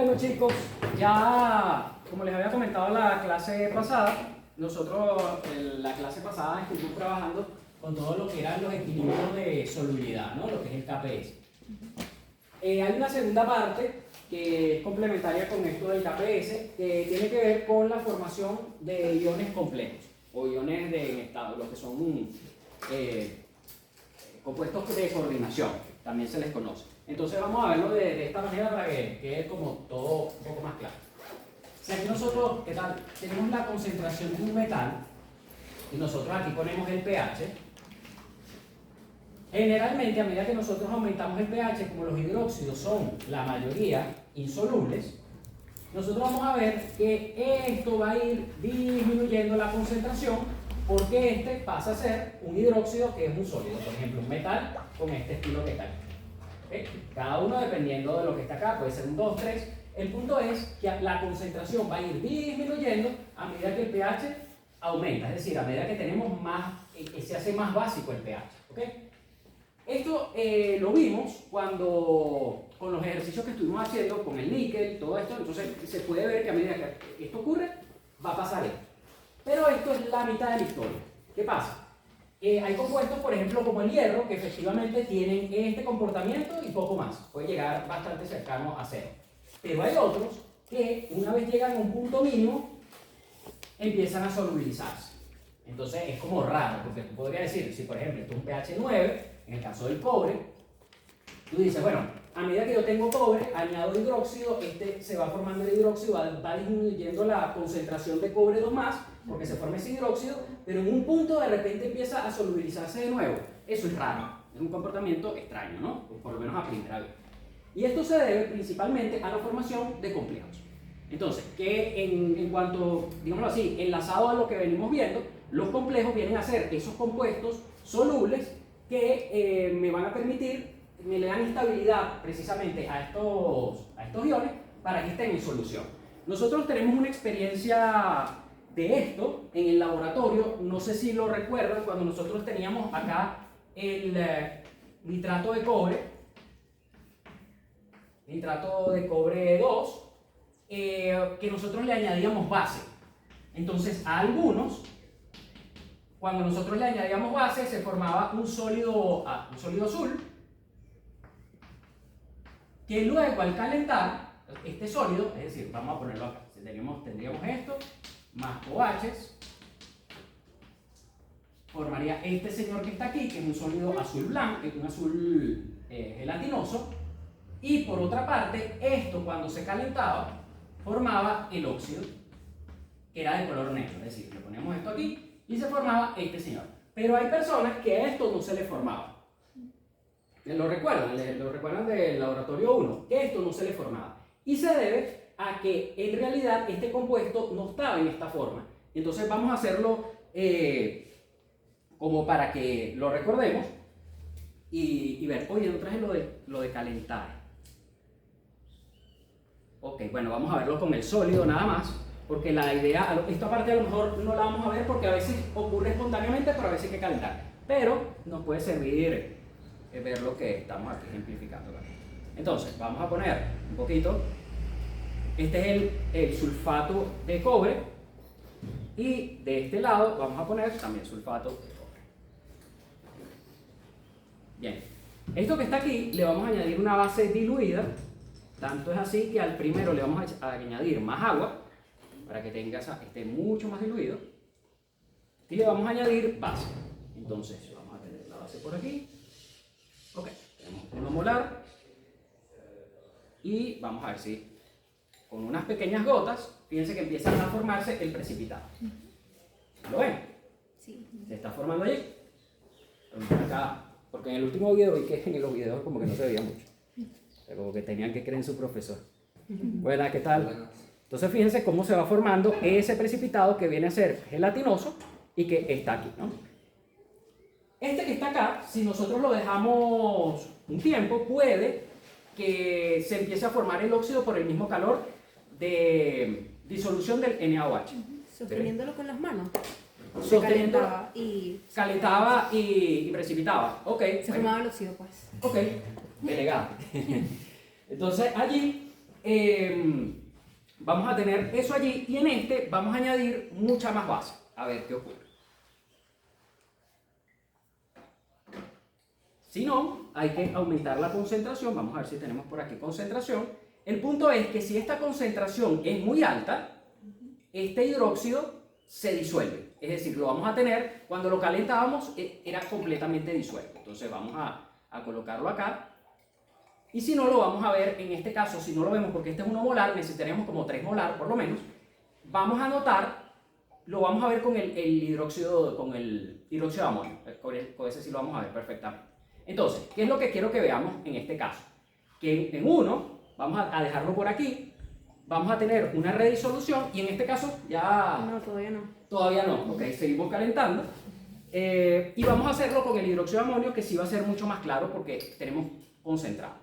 Bueno chicos, ya como les había comentado la clase pasada, nosotros en la clase pasada estuvimos trabajando con todo lo que eran los equilibrios de solubilidad, ¿no? Lo que es el KPS. Hay una segunda parte que es complementaria con esto del KPS, que tiene que ver con la formación de iones complejos o iones en estado, lo que son compuestos de coordinación, también se les conoce. Entonces vamos a verlo de esta manera para que quede como todo un poco más claro. Si aquí nosotros, ¿qué tal? Tenemos la concentración de un metal y nosotros aquí ponemos el pH. Generalmente, a medida que nosotros aumentamos el pH, como los hidróxidos son la mayoría insolubles, nosotros vamos a ver que esto va a ir disminuyendo la concentración porque este pasa a ser un hidróxido que es un sólido, por ejemplo, un metal con este estilo que está aquí. ¿Okay? Cada uno dependiendo de lo que está acá, puede ser un 2, 3. El punto es que la concentración va a ir disminuyendo a medida que el pH aumenta, es decir, a medida que tenemos más, se hace más básico el pH. ¿Okay? Esto lo vimos cuando, con los ejercicios que estuvimos haciendo, con el níquel, todo esto, entonces se puede ver que a medida que esto ocurre, va a pasar esto. Pero esto es la mitad de la historia. ¿Qué pasa? Hay compuestos, por ejemplo, como el hierro, que efectivamente tienen este comportamiento y poco más. Puede llegar bastante cercano a cero. Pero hay otros que, una vez llegan a un punto mínimo, empiezan a solubilizarse. Entonces es como raro, porque tú podrías decir, si por ejemplo esto es un pH 9, en el caso del cobre, tú dices, bueno, a medida que yo tengo cobre, añado hidróxido, este se va formando el hidróxido, va disminuyendo la concentración de cobre 2+, porque se forma ese hidróxido, pero en un punto de repente empieza a solubilizarse de nuevo. Eso es raro, es un comportamiento extraño, ¿no? Por lo menos a primera vez. Y esto se debe principalmente a la formación de complejos. Entonces, que en cuanto, digámoslo así, enlazado a lo que venimos viendo, los complejos vienen a ser esos compuestos solubles que me van a permitir, me le dan estabilidad precisamente a estos iones para que estén en solución. Nosotros tenemos una experiencia de esto en el laboratorio, no sé si lo recuerdan, cuando nosotros teníamos acá el nitrato de cobre 2, que nosotros le añadíamos base. Entonces a algunos, cuando nosotros le añadíamos base, se formaba un sólido azul, que luego al calentar este sólido, es decir, vamos a ponerlo acá, tendríamos esto, más OHs, formaría este señor que está aquí, que es un sólido azul blanco, un azul gelatinoso, y por otra parte, esto cuando se calentaba, formaba el óxido, que era de color negro, es decir, le poníamos esto aquí y se formaba este señor. Pero hay personas que a esto no se le formaba. ¿Lo recuerdan? ¿Lo recuerdan del laboratorio 1? Que esto no se le formaba. Y se debe a que en realidad este compuesto no estaba en esta forma. Entonces vamos a hacerlo como para que lo recordemos y ver, oye, no traje lo de calentar. Ok, bueno, vamos a verlo con el sólido nada más, porque la idea, esta parte a lo mejor no la vamos a ver porque a veces ocurre espontáneamente, pero a veces hay que calentar. Pero nos puede servir ver lo que estamos aquí ejemplificando. Entonces, vamos a poner un poquito. Este es el sulfato de cobre. Y de este lado vamos a poner también sulfato de cobre. Bien. Esto que está aquí le vamos a añadir una base diluida. Tanto es así que al primero le vamos a añadir más agua para que esté mucho más diluido. Y le vamos a añadir base. Entonces, vamos a tener la base por aquí. Ok, tenemos 1 molar. Y vamos a ver si con unas pequeñas gotas, fíjense que empiezan a formarse el precipitado. ¿Lo ven? Sí. Se está formando allí. Acá, porque en el último video vi que en los videos como que no se veía mucho. O sea, como que tenían que creer en su profesor. Buenas, ¿qué tal? Entonces fíjense cómo se va formando ese precipitado que viene a ser gelatinoso y que está aquí, ¿no? Este que está acá, si nosotros lo dejamos un tiempo, puede que se empiece a formar el óxido por el mismo calor de disolución del NaOH. Sosteniéndolo con las manos. Sosteniendo, calentaba y precipitaba. Ok. Se formaba el óxido, pues. Ok, delegado. Entonces allí vamos a tener eso allí y en este vamos a añadir mucha más base. A ver qué ocurre. Si no, hay que aumentar la concentración. Vamos a ver si tenemos por aquí concentración. El punto es que si esta concentración es muy alta, este hidróxido se disuelve. Es decir, lo vamos a tener, cuando lo calentábamos, era completamente disuelto. Entonces vamos a colocarlo acá. Y si no, lo vamos a ver en este caso, si no lo vemos porque este es 1 molar, necesitaríamos como 3 molar por lo menos. Vamos a notar, lo vamos a ver con el hidróxido de amonio. Con ese sí lo vamos a ver perfectamente. Entonces, ¿qué es lo que quiero que veamos en este caso? Que en uno, vamos a dejarlo por aquí, vamos a tener una redisolución y en este caso ya... No, todavía no. Todavía no, ok, seguimos calentando. Y vamos a hacerlo con el hidróxido de amonio que sí va a ser mucho más claro porque tenemos concentrado.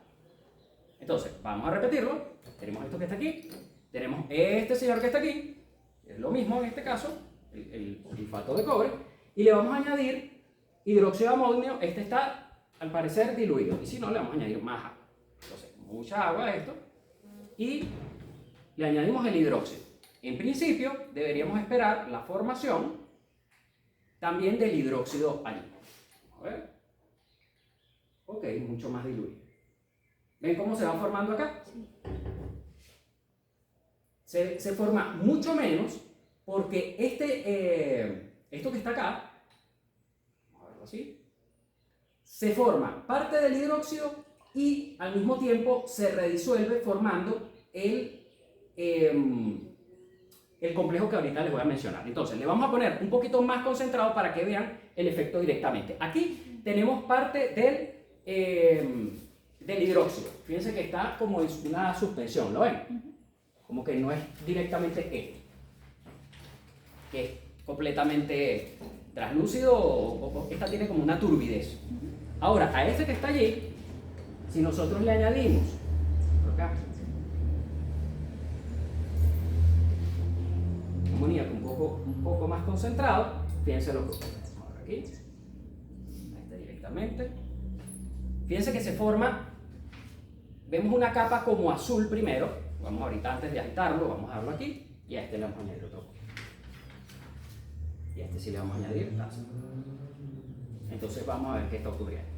Entonces, vamos a repetirlo. Tenemos esto que está aquí, tenemos este señor que está aquí, es lo mismo en este caso, el sulfato de cobre, y le vamos a añadir hidróxido de amonio. Este está al parecer diluido, y si no, le vamos a añadir más agua. Entonces, mucha agua a esto, y le añadimos el hidróxido. En principio, deberíamos esperar la formación también del hidróxido allí. Vamos a ver. Ok, mucho más diluido. ¿Ven cómo se va formando acá? Se forma mucho menos porque esto que está acá, vamos a verlo así, se forma parte del hidróxido y al mismo tiempo se redisuelve formando el complejo que ahorita les voy a mencionar. Entonces, le vamos a poner un poquito más concentrado para que vean el efecto directamente. Aquí tenemos parte del hidróxido. Fíjense que está como en una suspensión, ¿lo ven? Como que no es directamente esto, que es completamente translúcido o esta tiene como una turbidez. Ahora, a este que está allí, si nosotros le añadimos, por acá, amoníaco un poco más concentrado, fíjense lo que ocurre. Vamos a ver aquí, ahí está directamente. Fíjense que se forma, vemos una capa como azul primero, vamos ahorita antes de agitarlo, vamos a darlo aquí, y a este le vamos a añadir otro poco. Y a este sí le vamos a añadir taza. Entonces vamos a ver qué está ocurriendo.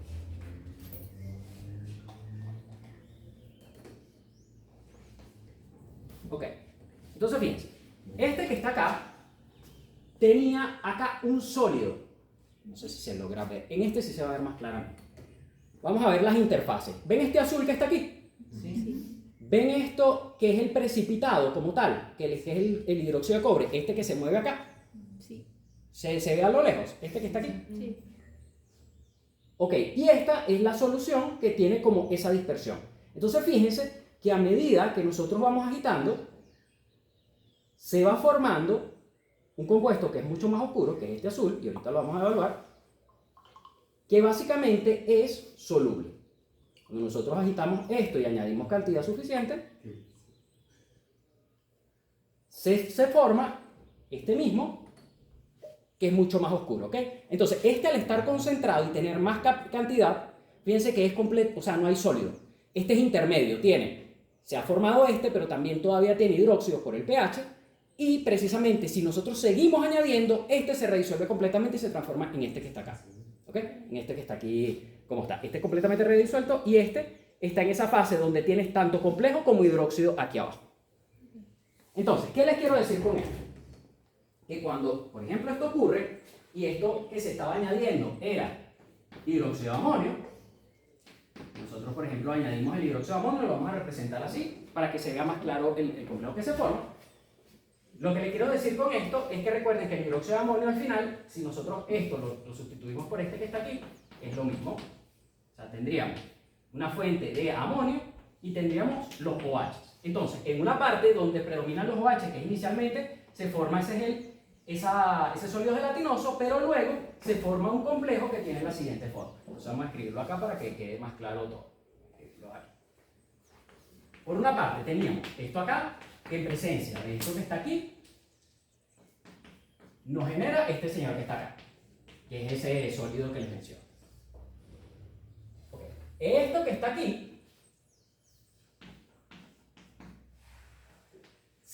Ok, entonces fíjense, este que está acá tenía acá un sólido. No sé si se logra ver, en este sí se va a ver más claramente. Vamos a ver las interfaces. ¿Ven este azul que está aquí? Sí. ¿Ven esto que es el precipitado como tal? Que es el hidróxido de cobre, este que se mueve acá. Sí. ¿Se ve a lo lejos? Este que está aquí. Sí. Ok, y esta es la solución que tiene como esa dispersión. Entonces fíjense que a medida que nosotros vamos agitando, se va formando un compuesto que es mucho más oscuro, que es este azul, y ahorita lo vamos a evaluar, que básicamente es soluble. Cuando nosotros agitamos esto y añadimos cantidad suficiente, se forma este mismo, que es mucho más oscuro, ¿ok? Entonces, este al estar concentrado y tener más cantidad, fíjense que es completo, o sea, no hay sólido. Este es intermedio, se ha formado pero también todavía tiene hidróxido por el pH, y precisamente si nosotros seguimos añadiendo, este se redisuelve completamente y se transforma en este que está acá, ¿ok? En este que está aquí, como está. Este es completamente redisuelto y este está en esa fase donde tienes tanto complejo como hidróxido aquí abajo. Entonces, ¿qué les quiero decir con esto? Que cuando, por ejemplo, esto ocurre, y esto que se estaba añadiendo era hidróxido de amonio, nosotros, por ejemplo, añadimos el hidróxido de amonio, lo vamos a representar así, para que se vea más claro el complejo que se forma. Lo que le quiero decir con esto es que recuerden que el hidróxido de amonio al final, si nosotros esto lo sustituimos por este que está aquí, es lo mismo. O sea, tendríamos una fuente de amonio y tendríamos los OH. Entonces, en una parte donde predominan los OH, que inicialmente se forma ese sólido gelatinoso, pero luego se forma un complejo que tiene la siguiente forma. Entonces vamos a escribirlo acá para que quede más claro todo. Por una parte teníamos esto acá, que en presencia de esto que está aquí, nos genera este señor que está acá, que es ese sólido que les menciono. Okay. Esto que está aquí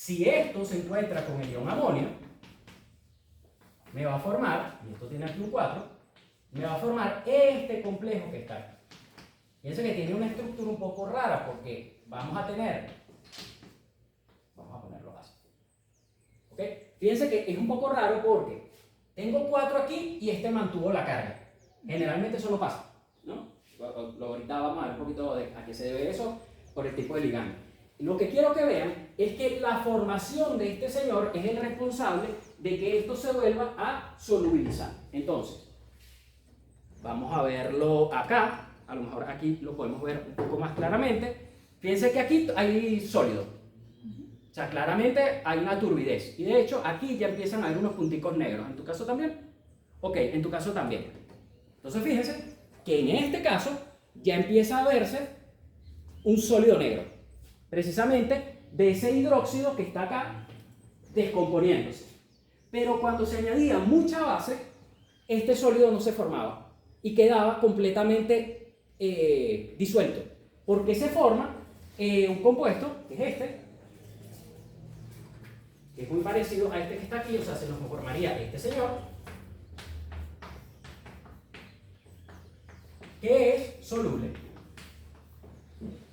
si esto se encuentra con el ion amonio, me va a formar, y esto tiene aquí un 4, me va a formar este complejo que está aquí. Fíjense que tiene una estructura un poco rara porque vamos a ponerlo así. ¿Ok? Fíjense que es un poco raro porque tengo 4 aquí y este mantuvo la carga. Generalmente eso no pasa, ¿no? Ahorita vamos a ver un poquito a qué se debe eso por el tipo de ligando. Lo que quiero que vean es que la formación de este señor es el responsable de que esto se vuelva a solubilizar. Entonces, vamos a verlo acá. A lo mejor aquí lo podemos ver un poco más claramente. Fíjense que aquí hay sólido. O sea, claramente hay una turbidez. Y de hecho, aquí ya empiezan a haber unos punticos negros. ¿En tu caso también? Ok, en tu caso también. Entonces, fíjense que en este caso ya empieza a verse un sólido negro. Precisamente de ese hidróxido que está acá descomponiéndose. Pero cuando se añadía mucha base, este sólido no se formaba y quedaba completamente disuelto, porque se forma un compuesto, que es este, que es muy parecido a este que está aquí, o sea, se nos formaría este señor, que es soluble.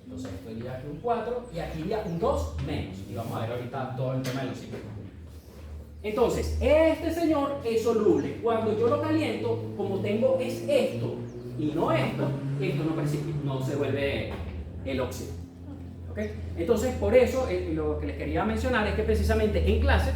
Entonces esto iría aquí un 4 y aquí iría un 2 menos, y vamos a ver ahorita todo el tema de los ciclos. Entonces, este señor es soluble. Cuando yo lo caliento, como tengo es esto y no esto no se vuelve el óxido. ¿Okay? Entonces, por eso, lo que les quería mencionar es que precisamente en clase,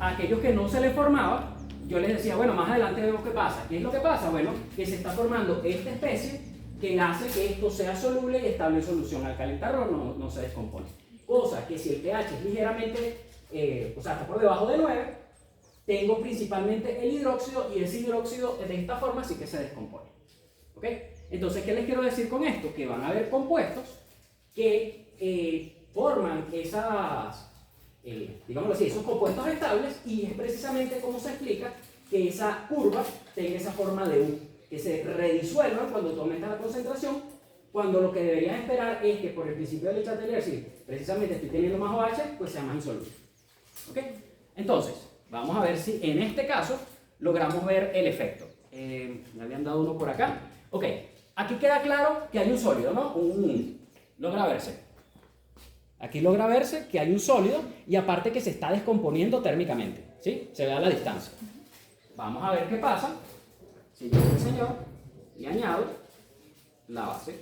a aquellos que no se les formaba, yo les decía, bueno, más adelante vemos qué pasa. ¿Qué es lo que pasa? Bueno, que se está formando esta especie que hace que esto sea soluble y estable en solución al calentar, no se descompone. Cosa que si el pH es ligeramente, o sea, está por debajo de 9, tengo principalmente el hidróxido y ese hidróxido de esta forma sí que se descompone. ¿Ok? Entonces, ¿qué les quiero decir con esto? Que van a haber compuestos que forman esas, digámoslo así, esos compuestos estables y es precisamente como se explica que esa curva tenga esa forma de U, que se redisuelva cuando tú aumentas la concentración, cuando lo que deberías esperar es que por el principio de Le Chatelier, si precisamente estoy teniendo más OH, pues sea más insoluble. ¿Ok? Entonces, vamos a ver si en este caso logramos ver el efecto. Me habían dado uno por acá. Ok, aquí queda claro que hay un sólido, ¿no? Logra verse. Aquí logra verse que hay un sólido y aparte que se está descomponiendo térmicamente. ¿Sí? Se ve a la distancia. Vamos a ver qué pasa si yo este señor le añado la base.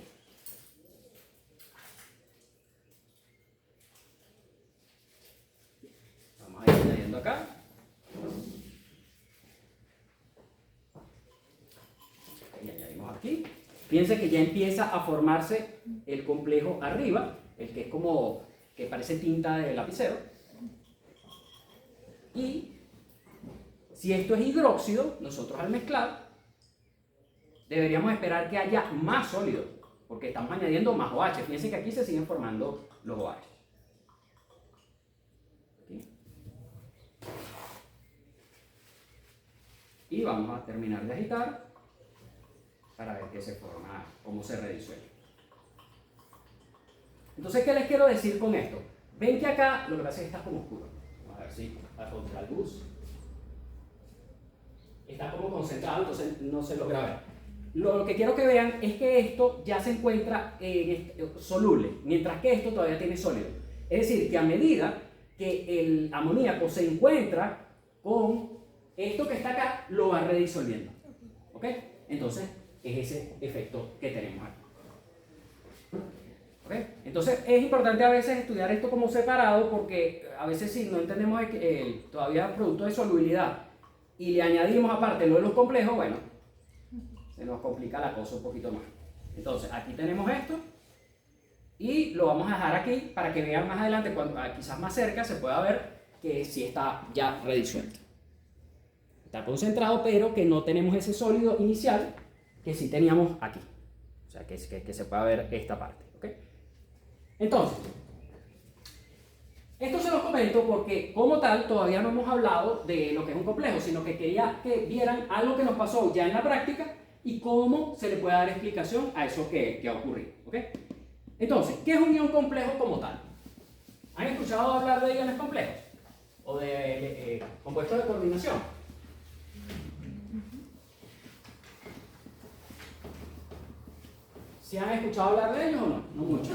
Vamos a ir añadiendo acá. Y añadimos aquí. Fíjense que ya empieza a formarse el complejo arriba, el que es como que parece tinta de lapicero. Y si esto es hidróxido, nosotros al mezclar deberíamos esperar que haya más sólido, porque estamos añadiendo más OH. Fíjense que aquí se siguen formando los OH. Aquí. Y vamos a terminar de agitar para ver qué se forma, cómo se redisuelve. Entonces, ¿qué les quiero decir con esto? Ven que acá lo que pasa es que está como oscuro. Vamos a ver si la contraluz está como concentrado, entonces no se logra ver. Lo que quiero que vean es que esto ya se encuentra soluble, mientras que esto todavía tiene sólido. Es decir, que a medida que el amoníaco se encuentra con esto que está acá, lo va redisolviendo. ¿Ok? Entonces, es ese efecto que tenemos aquí. ¿Ok? Entonces, es importante a veces estudiar esto como separado porque a veces si no entendemos todavía producto de solubilidad y le añadimos aparte lo de los complejos, bueno, se nos complica la cosa un poquito más. Entonces, aquí tenemos esto y lo vamos a dejar aquí para que vean más adelante, cuando quizás más cerca se pueda ver que sí está ya redisuelto. Está concentrado, pero que no tenemos ese sólido inicial que sí teníamos aquí. O sea, que se pueda ver esta parte. ¿Okay? Entonces, esto se los comento porque como tal todavía no hemos hablado de lo que es un complejo, sino que quería que vieran algo que nos pasó ya en la práctica y cómo se le puede dar explicación a eso que ha ocurrido. ¿Okay? Entonces, ¿qué es un ion complejo como tal? ¿Han escuchado hablar de iones complejos? ¿O de compuestos de coordinación? ¿Sí han escuchado hablar de ellos o no? No mucho.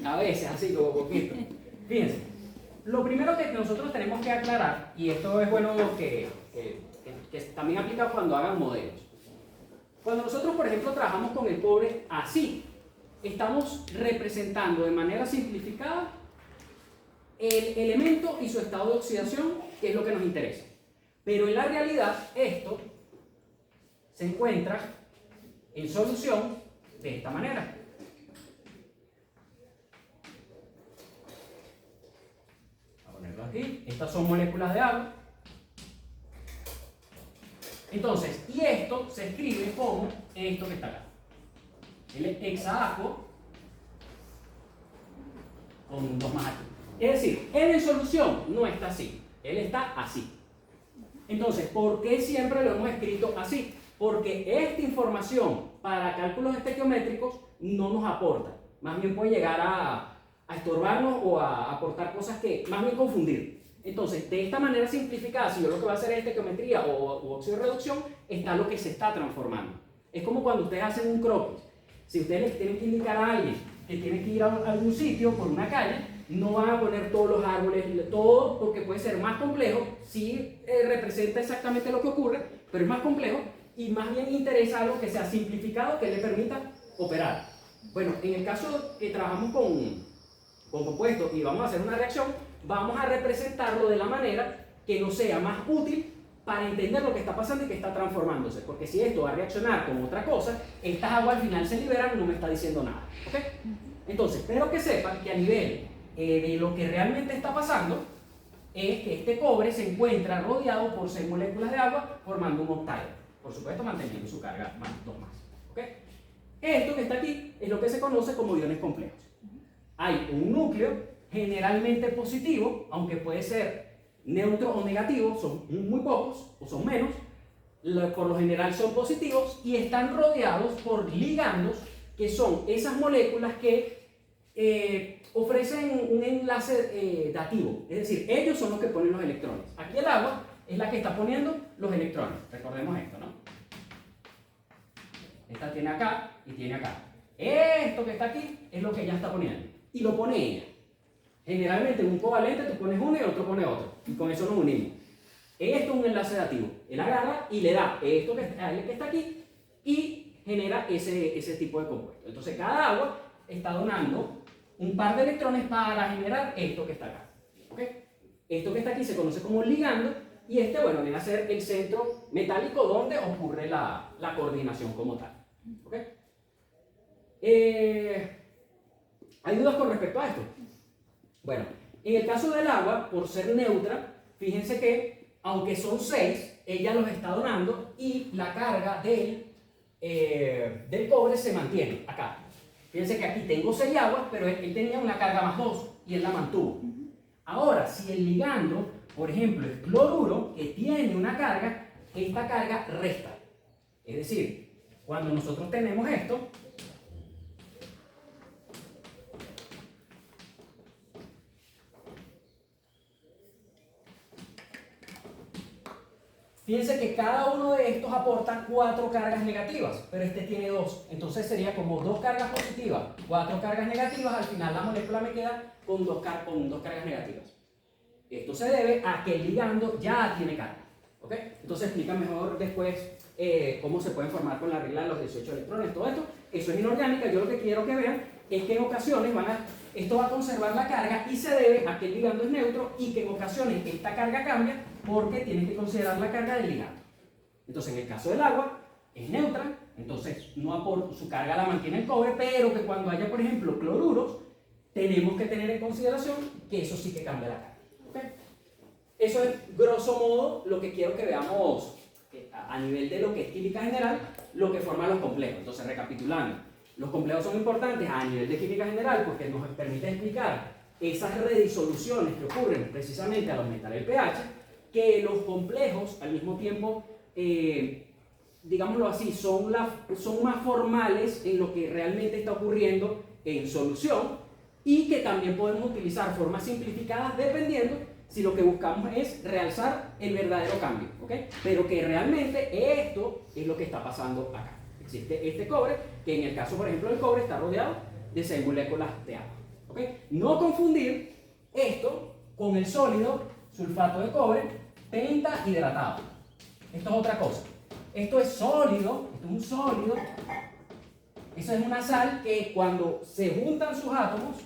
A veces, así como poquito. Fíjense, lo primero que nosotros tenemos que aclarar, y esto es bueno que también aplica cuando hagan modelos. Cuando nosotros, por ejemplo, trabajamos con el cobre así, estamos representando de manera simplificada el elemento y su estado de oxidación, que es lo que nos interesa. Pero en la realidad, esto se encuentra en solución de esta manera. Voy a ponerlo aquí. Estas son moléculas de agua. Entonces, y esto se escribe como esto que está acá. El hexaaco con dos más aquí. Es decir, él en solución no está así, él está así. Entonces, ¿por qué siempre lo hemos escrito así? Porque esta información para cálculos estequiométricos no nos aporta. Más bien puede llegar a estorbarnos o a aportar cosas que más bien confundir. Entonces, de esta manera simplificada, si yo lo que voy a hacer es estequiometría o óxido de reducción, está lo que se está transformando. Es como cuando ustedes hacen un croquis. Si ustedes les tienen que indicar a alguien que tiene que ir a algún sitio por una calle, no van a poner todos los árboles, todo, porque puede ser más complejo, sí representa exactamente lo que ocurre, pero es más complejo y más bien interesa algo que sea simplificado, que le permita operar. Bueno, en el caso que trabajamos con compuestos y vamos a hacer una reacción, vamos a representarlo de la manera que nos sea más útil para entender lo que está pasando y que está transformándose, porque si esto va a reaccionar con otra cosa, estas aguas al final se liberan y no me está diciendo nada. ¿Okay? Entonces, espero que sepan que a nivel de lo que realmente está pasando es que este cobre se encuentra rodeado por 6 moléculas de agua formando un octaedro, por supuesto manteniendo su carga más 2 más. ¿Okay? Esto que está aquí es lo que se conoce como iones complejos. Hay un núcleo generalmente positivo, aunque puede ser neutro o negativo, son muy pocos o son menos, por lo general son positivos y están rodeados por ligandos, que son esas moléculas que ofrecen un enlace dativo, es decir, ellos son los que ponen los electrones. Aquí el agua es la que está poniendo los electrones, recordemos esto, ¿no? Esta tiene acá y tiene acá. Esto que está aquí es lo que ella está poniendo y lo pone ella. Generalmente en un covalente tú pones uno y el otro pone otro y con eso nos unimos. Esto es un enlace dativo, él agarra y le da esto que está aquí y genera ese tipo de compuesto. Entonces cada agua está donando un par de electrones para generar esto que está acá. ¿Okay? Esto que está aquí se conoce como ligando y este, bueno, viene a ser el centro metálico donde ocurre la coordinación como tal. ¿Okay? ¿Hay dudas con respecto a esto? Bueno, en el caso del agua, por ser neutra, fíjense que aunque son 6, ella los está donando y la carga del cobre se mantiene acá. Fíjense que aquí tengo 6 aguas, pero él tenía una carga más 2 y él la mantuvo. Ahora, si el ligando, por ejemplo, es cloruro, que tiene una carga, esta carga resta. Es decir, cuando nosotros tenemos esto, fíjense que cada uno de estos aporta 4 cargas negativas, pero este tiene 2. Entonces sería como 2 cargas positivas, 4 cargas negativas. Al final la molécula me queda con dos cargas negativas. Esto se debe a que el ligando ya tiene carga. ¿Okay? Entonces explica mejor después cómo se pueden formar con la regla de los 18 electrones. Todo esto, eso es inorgánica. Yo lo que quiero que vean es que en ocasiones esto va a conservar la carga y se debe a que el ligando es neutro y que en ocasiones esta carga cambia porque tienes que considerar la carga del ligando. Entonces, en el caso del agua, es neutra, entonces su carga la mantiene el cobre, pero que cuando haya, por ejemplo, cloruros, tenemos que tener en consideración que eso sí que cambia la carga. ¿Okay? Eso es, grosso modo, lo que quiero que veamos a nivel de lo que es química general, lo que forman los complejos. Entonces, recapitulando, los complejos son importantes a nivel de química general porque nos permite explicar esas redisoluciones que ocurren precisamente al aumentar el pH, que los complejos al mismo tiempo, digámoslo así, son más formales en lo que realmente está ocurriendo en solución y que también podemos utilizar formas simplificadas dependiendo si lo que buscamos es realzar el verdadero cambio, ¿ok? Pero que realmente esto es lo que está pasando acá. Existe este cobre, que en el caso, por ejemplo, del cobre está rodeado de 6 moléculas de agua, ¿ok? No confundir esto con el sólido sulfato de cobre pentahidratado. Esto es otra cosa. Esto es sólido, esto es un sólido. Eso es una sal que cuando se juntan sus átomos,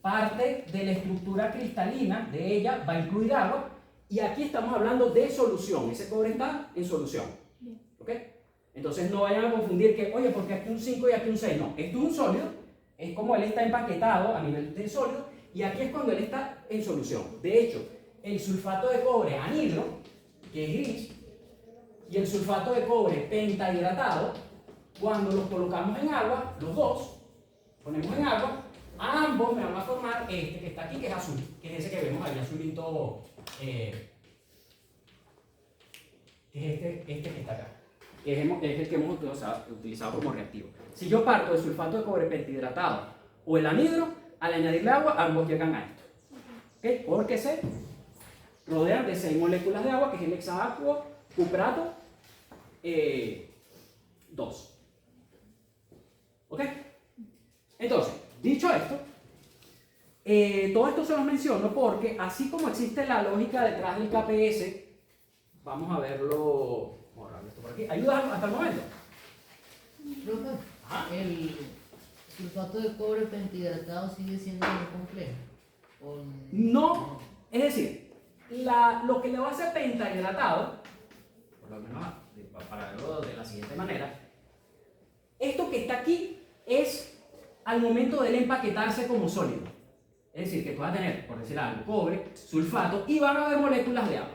parte de la estructura cristalina de ella va a incluir agua. Y aquí estamos hablando de solución. Ese cobre está en solución. ¿Ok? Entonces no vayan a confundir que, oye, porque aquí un 5 y aquí un 6. No, esto es un sólido. Es como él está empaquetado a nivel de sólido. Y aquí es cuando él está en solución. De hecho, el sulfato de cobre anhidro, que es gris, y el sulfato de cobre pentahidratado, cuando los colocamos en agua, los dos, ponemos en agua, ambos me van a formar este que está aquí, que es azul, que es ese que vemos ahí, azulito, que es este que está acá, que es el que hemos utilizado como reactivo. Si yo parto del sulfato de cobre pentahidratado o el anhidro, al añadirle agua, ambos llegan a esto. ¿Okay? Porque se rodean de 6 moléculas de agua, que es el hexaacuo cuprato 2. ¿Ok? Entonces, dicho esto, todo esto se los menciono porque así como existe la lógica detrás del KPS, vamos a verlo, vamos a borrar esto por aquí, ¿ayuda hasta el momento? Profe, el sulfato de cobre pentahidratado sigue siendo muy complejo. No, es decir, lo que le va a hacer pentahidratado, por lo menos para verlo de la siguiente manera, esto que está aquí es al momento de él empaquetarse como sólido. Es decir, que tú vas a tener, por decir algo, cobre, sulfato y van a haber moléculas de agua.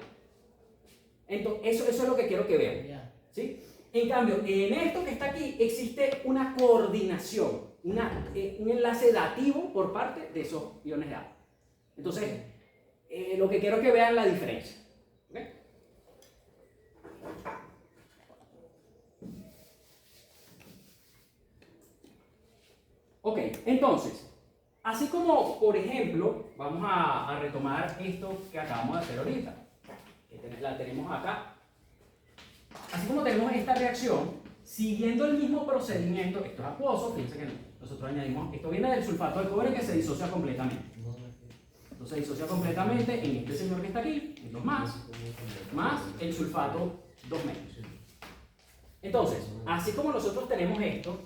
Entonces, eso es lo que quiero que vean. ¿Sí? En cambio, en esto que está aquí existe una coordinación, un enlace dativo por parte de esos iones de agua. Entonces, lo que quiero que vean la diferencia. ¿Ok? Ok, entonces, así como, por ejemplo, vamos a retomar esto que acabamos de hacer ahorita, que la tenemos acá. Así como tenemos esta reacción, siguiendo el mismo procedimiento, esto es acuoso, fíjense que nosotros añadimos, esto viene del sulfato de cobre que se disocia completamente. Entonces se disocia completamente en este señor que está aquí, en 2 más el sulfato 2 menos. Entonces, así como nosotros tenemos esto,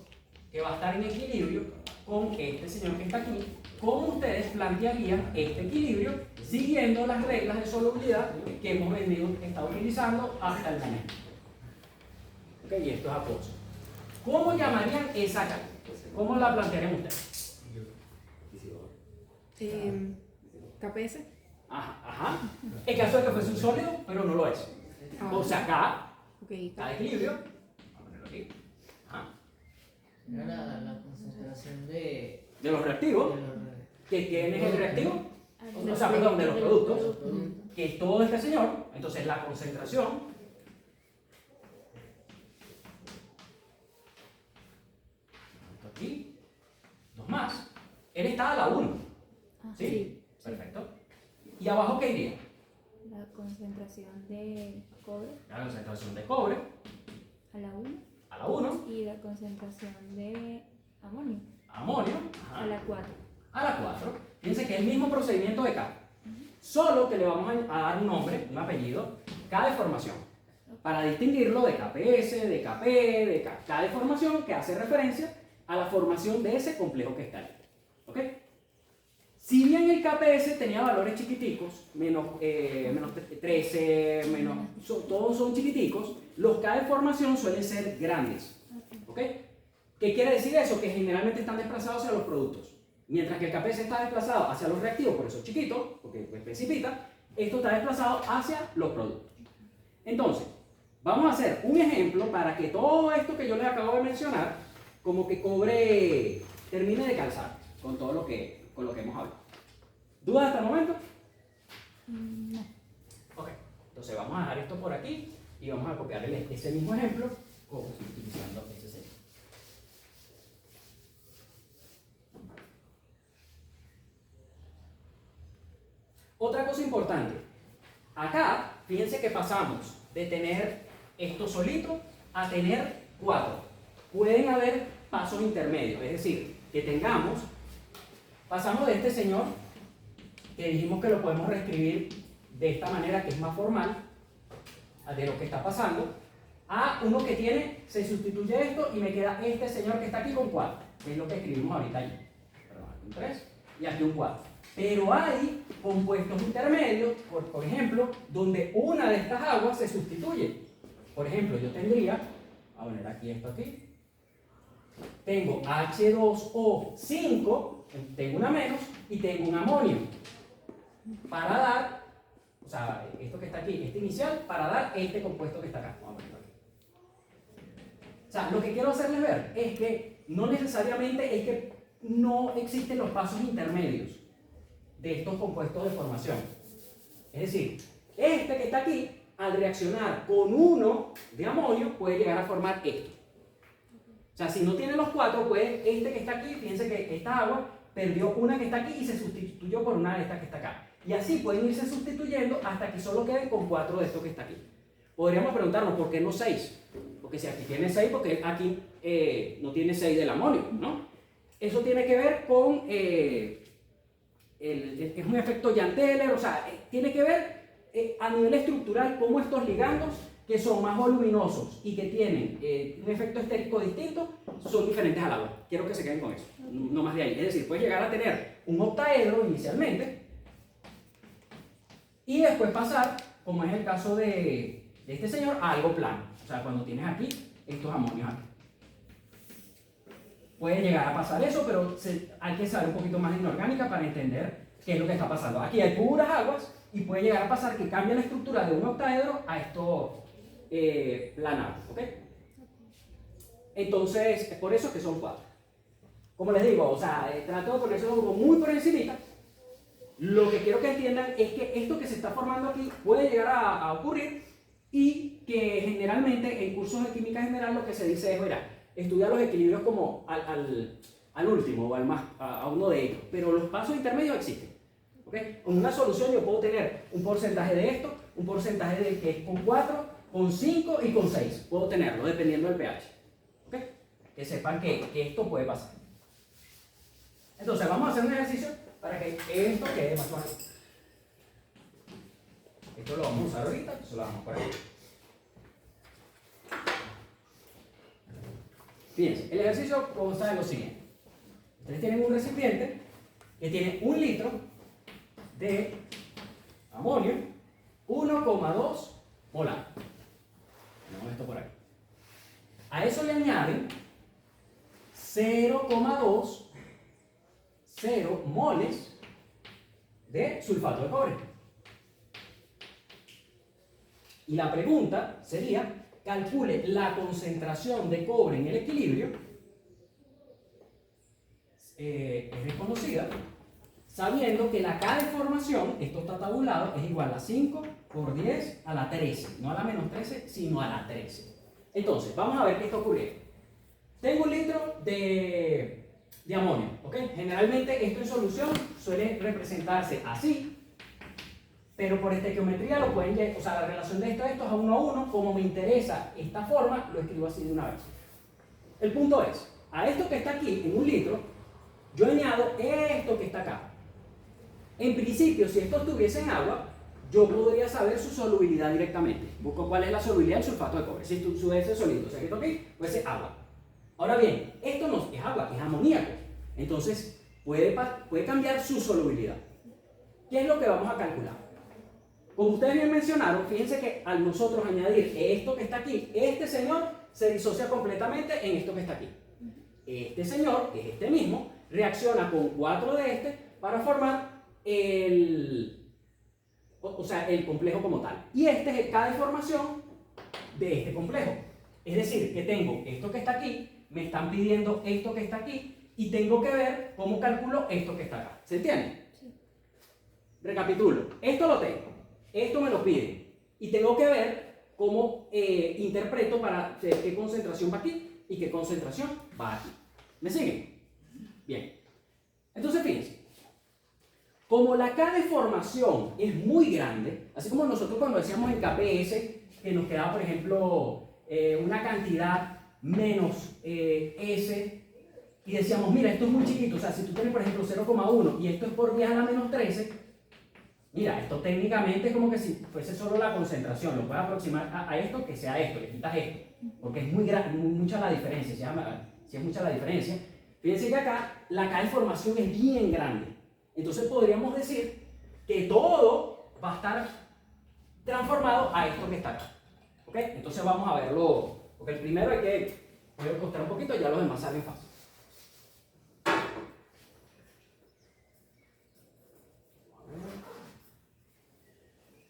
que va a estar en equilibrio con este señor que está aquí, ¿cómo ustedes plantearían este equilibrio siguiendo las reglas de solubilidad que hemos estado utilizando hasta el momento? ¿Ok? Y esto es acuoso. ¿Cómo llamarían esa carga? ¿Cómo la plantearían ustedes? KPS. Ajá. En caso de que fuese un sólido, pero no lo es. O sea, acá, cada equilibrio, vamos a ponerlo aquí. Ajá. Era la concentración de los reactivos. ¿Quién es el reactivo? O sea, perdón, de los productos. Que es todo este señor. Entonces, la concentración aquí, 2 más. Él está a la 1. ¿Sí? Sí. Perfecto. ¿Y abajo qué iría? La concentración de cobre La concentración de cobre a la 1 a la 1. y la concentración de amonio Amonio ajá, a la 4. a la 4. Fíjense que es el mismo procedimiento de K. Solo que le vamos a dar un nombre, un apellido, K deformación. Para distinguirlo de KPS, de KP, de K. K deformación que hace referencia a la formación de ese complejo que está ahí. ¿Ok? Si bien el KPS tenía valores chiquiticos, menos 13, todos son chiquiticos, los K de formación suelen ser grandes. ¿Ok? ¿Qué quiere decir eso? Que generalmente están desplazados hacia los productos. Mientras que el KPS está desplazado hacia los reactivos, por eso es chiquito, porque precipita, esto está desplazado hacia los productos. Entonces, vamos a hacer un ejemplo para que todo esto que yo les acabo de mencionar, como que termine de calzar con todo lo que hemos hablado. ¿Dudas hasta el momento? No. Ok, entonces vamos a dejar esto por aquí y vamos a copiar ese mismo ejemplo utilizando ese sello. importante. Acá, fíjense que pasamos de tener esto solito a tener 4. Pueden haber pasos intermedios, es decir, que pasamos de este señor, que dijimos que lo podemos reescribir de esta manera, que es más formal, de lo que está pasando, a uno que se sustituye esto y me queda este señor que está aquí con 4, que es lo que escribimos ahorita allí. Perdón, aquí un 3 y aquí un 4. Pero hay compuestos intermedios, por ejemplo, donde una de estas aguas se sustituye. Por ejemplo, yo tendría, a poner aquí esto aquí, tengo H2O5, tengo una menos y tengo un amonio. Para dar, o sea, esto que está aquí, este inicial, para dar este compuesto que está acá. Vamos a ponerlo aquí. O sea, lo que quiero hacerles ver es que no necesariamente es que no existen los pasos intermedios de estos compuestos de formación. Es decir, este que está aquí, al reaccionar con uno de amonio, puede llegar a formar esto. O sea, si no tiene los 4, puede este que está aquí, fíjense que esta agua perdió una que está aquí y se sustituyó por una de estas que está acá. Y así pueden irse sustituyendo hasta que solo queden con 4 de esto que está aquí. Podríamos preguntarnos, ¿por qué no 6? Porque si aquí tiene 6, porque aquí no tiene 6 del amonio, ¿no? Eso tiene que ver con... es un efecto Jahn-Teller, o sea, tiene que ver a nivel estructural cómo estos ligandos que son más voluminosos y que tienen un efecto estérico distinto son diferentes al agua. Quiero que se queden con eso, no más de ahí. Es decir, puedes llegar a tener un octaedro inicialmente y después pasar, como es el caso de este señor, a algo plano. O sea, cuando tienes aquí estos amonios aquí. Puede llegar a pasar eso, pero hay que saber un poquito más de inorgánica para entender qué es lo que está pasando. Aquí hay puras aguas y puede llegar a pasar que cambia la estructura de un octaedro a estos planados, ¿ok? Entonces, es por eso que son 4. Como les digo, o sea, trato de ponerse como muy por encimita. Lo que quiero que entiendan es que esto que se está formando aquí puede llegar a ocurrir y que generalmente en cursos de química general lo que se dice es, mira, estudia los equilibrios como al último o a uno de ellos, pero los pasos intermedios existen. ¿Okay? Con una solución yo puedo tener un porcentaje de esto, un porcentaje de que es con 4, con 5 y con 6. Puedo tenerlo dependiendo del pH. ¿Okay? Que sepan que esto puede pasar. Entonces vamos a hacer un ejercicio para que esto quede más claro. Esto lo vamos a usar ahorita, eso lo vamos por aquí. Fíjense, el ejercicio consta de lo siguiente. Ustedes tienen un recipiente que tiene 1 litro de amonio, 1,2 molar. Tenemos esto por aquí. A eso le añaden 0,2 moles de sulfato de cobre. Y la pregunta sería, calcule la concentración de cobre en el equilibrio, es desconocida, sabiendo que la K de formación, esto está tabulado, es igual a 5 por 10 a la 13, no a la menos 13, sino a la 13. Entonces, vamos a ver qué está ocurriendo. Tengo 1 litro de amonio, ¿ok? Generalmente esto en solución suele representarse así, pero por estequiometría lo pueden, o sea, la relación de esto es a 1 a 1, como me interesa esta forma, lo escribo así de una vez. El punto es, a esto que está aquí, en 1 litro, yo añado esto que está acá. En principio, si esto estuviese en agua, yo podría saber su solubilidad directamente. Busco cuál es la solubilidad del sulfato de cobre. Si estuviese sólido, o sea que esto aquí puede ser agua. Ahora bien, esto no es agua, es amoníaco. Entonces, puede cambiar su solubilidad. ¿Qué es lo que vamos a calcular? Como ustedes bien mencionaron, fíjense que al nosotros añadir esto que está aquí, este señor se disocia completamente en esto que está aquí. Este señor, que es este mismo, reacciona con 4 de este para formar el complejo como tal. Y este es el K de formación de este complejo. Es decir, que tengo esto que está aquí, me están pidiendo esto que está aquí, y tengo que ver cómo calculo esto que está acá. ¿Se entiende? Sí. Recapitulo. Esto lo tengo. Esto me lo piden. Y tengo que ver cómo interpreto para qué concentración va aquí y qué concentración va aquí. ¿Me siguen? Bien. Entonces, fíjense. como la K de formación es muy grande, así como nosotros cuando decíamos en KPS, que nos quedaba, por ejemplo, una cantidad menos S, y decíamos, mira, esto es muy chiquito, o sea, si tú tienes, por ejemplo, 0,1 y esto es por 10 a la menos 13, mira, esto técnicamente es como que si fuese solo la concentración, lo puedes aproximar a esto, que sea esto, le quitas esto, porque es mucha la diferencia, si es mucha la diferencia. Fíjense que acá la K de formación es bien grande, entonces podríamos decir que todo va a estar transformado a esto que está acá. ¿Ok? Entonces vamos a verlo, porque el primero hay que costar un poquito y ya los demás salen fácil.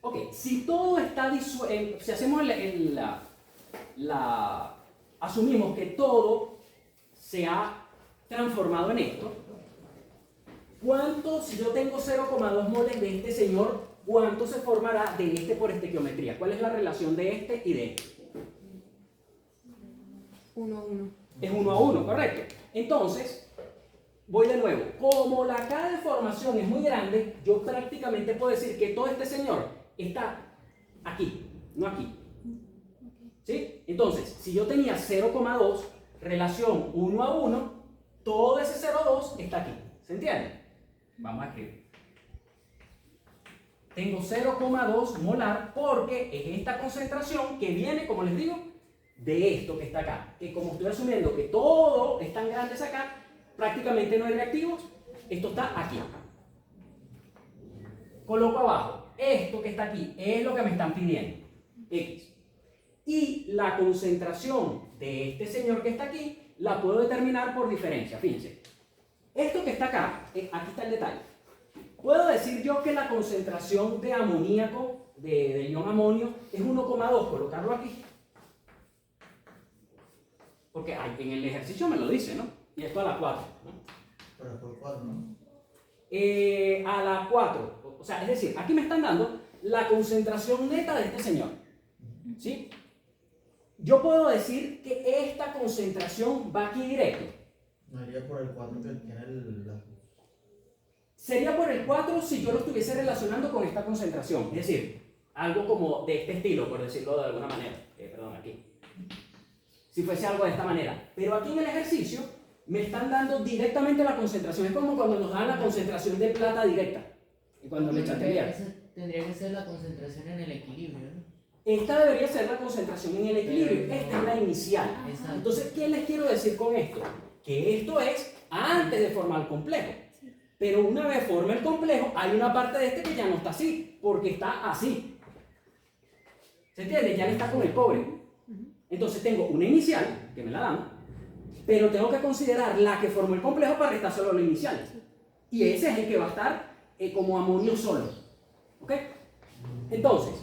Ok, si todo está disuelto, si hacemos asumimos que todo se ha transformado en esto, ¿cuánto, si yo tengo 0,2 moles de este señor, cuánto se formará de este por estequiometría? ¿Cuál es la relación de este y de este? 1 a 1. Es 1 a 1, correcto. Entonces, voy de nuevo. Como la K de formación es muy grande, yo prácticamente puedo decir que todo este señor está aquí, no aquí. ¿Sí? Entonces, si yo tenía 0,2, relación 1 a 1, todo ese 0,2 está aquí. ¿Se entiende? Vamos a escribir. Tengo 0,2 molar porque es esta concentración que viene, como les digo, de esto que está acá. Que como estoy asumiendo que todo es tan grande acá, prácticamente no hay reactivos, esto está aquí. Coloco abajo, esto que está aquí es lo que me están pidiendo, X. Y la concentración de este señor que está aquí, la puedo determinar por diferencia. Fíjense, esto que está acá, aquí está el detalle. Puedo decir yo que la concentración de amoníaco, del ion amonio, es 1,2, colocarlo aquí. Porque en el ejercicio me lo dice, ¿no? Y esto a la 4, ¿no? Pero por 4, ¿no? A la 4, o sea, es decir, aquí me están dando la concentración neta de este señor, ¿sí? Yo puedo decir que esta concentración va aquí directo. No iría por el 4 que tiene Sería por el 4 si yo lo estuviese relacionando con esta concentración, es decir, algo como de este estilo, por decirlo de alguna manera. Perdón, aquí. Si fuese algo de esta manera. Pero aquí en el ejercicio me están dando directamente la concentración. Es como cuando nos dan la concentración de plata directa. Y cuando le chatería. Tendría que ser la concentración en el equilibrio, ¿no? Esta debería ser la concentración en el equilibrio. Esta es la inicial. Exacto. Entonces, ¿qué les quiero decir con esto? Que esto es antes de formar el complejo. Pero una vez forma el complejo, hay una parte de este que ya no está así, porque está así. ¿Se entiende? Ya está con el cobre. Entonces tengo una inicial, que me la dan, pero tengo que considerar la que formó el complejo para restar solo la inicial. Y ese es el que va a estar como amonio solo. ¿Ok? Entonces,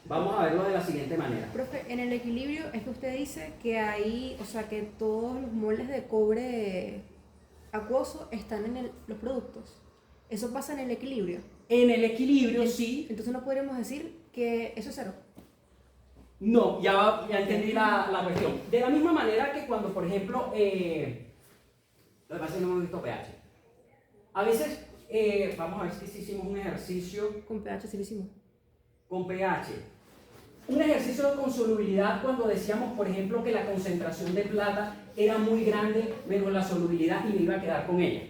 vamos a verlo de la siguiente manera. Profe, en el equilibrio es que usted dice que hay, o sea, que todos los moldes de cobre acuoso están en los productos. ¿Eso pasa en el equilibrio? En el equilibrio, sí. Entonces no podríamos decir que eso es cero. No, ya entendí la cuestión. De la misma manera que cuando, por ejemplo, lo que pasa es que no hemos visto pH. A veces, vamos a ver si hicimos un ejercicio Con pH sí lo hicimos. con pH. Un ejercicio con solubilidad cuando decíamos, por ejemplo, que la concentración de plata era muy grande menos la solubilidad y me iba a quedar con ella.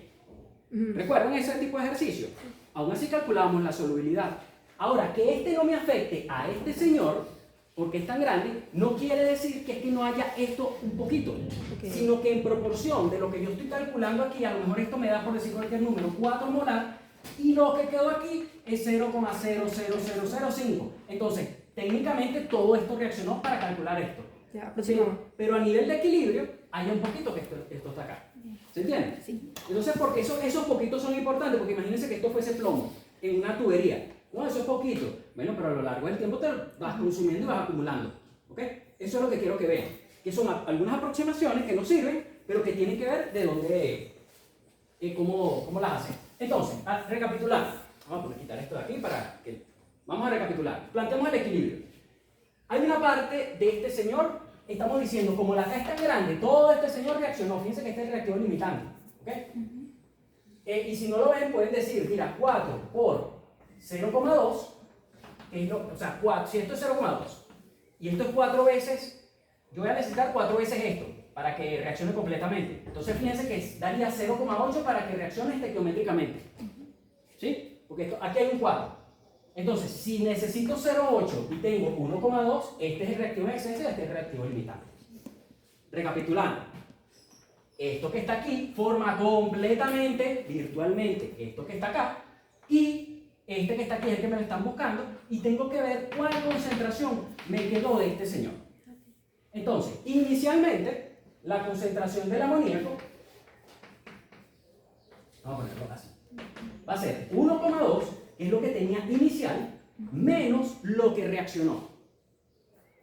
¿Recuerdan ese tipo de ejercicio? Aún así calculábamos la solubilidad. Ahora, que este no me afecte a este señor, porque es tan grande, no quiere decir que es que no haya esto un poquito, sino que en proporción de lo que yo estoy calculando aquí, a lo mejor esto me da, por decir cualquier número, 4 molar, y lo que quedó aquí es 0,00005. Entonces, técnicamente todo esto reaccionó para calcular esto. Ya, aproximamos. Pero a nivel de equilibrio, hay un poquito que esto está acá. ¿Se entiende? Sí. Entonces, porque esos poquitos son importantes, porque imagínense que esto fuese plomo en una tubería. No, eso es poquito. Bueno, pero a lo largo del tiempo te lo vas consumiendo y vas acumulando. ¿Ok? Eso es lo que quiero que vean. Que son algunas aproximaciones que nos sirven, pero que tienen que ver de dónde, cómo las hacen. Entonces, a recapitular. Vamos a quitar esto de aquí para que... Vamos a recapitular. Planteamos el equilibrio. Hay una parte de este señor, estamos diciendo, como la K es tan grande, todo este señor reaccionó. Fíjense que este es el reactivo limitante. ¿Ok? Y si no lo ven, pueden decir, mira, 4 por 0,2, o sea, 4, si esto es 0,2 y esto es 4 veces, yo voy a necesitar 4 veces esto para que reaccione completamente. Entonces fíjense que daría 0,8 para que reaccione estequiométricamente. ¿Sí? Porque aquí hay un 4. Entonces, si necesito 0,8 y tengo 1,2, este es el reactivo en exceso y este es el reactivo limitante. Recapitulando, esto que está aquí forma completamente, virtualmente, esto que está acá, y este que está aquí es el que me lo están buscando, y tengo que ver cuál concentración me quedó de este señor. Entonces, inicialmente, la concentración del amoníaco, vamos a ponerlo así, va a ser 1,2, que es lo que tenía inicial, menos lo que reaccionó.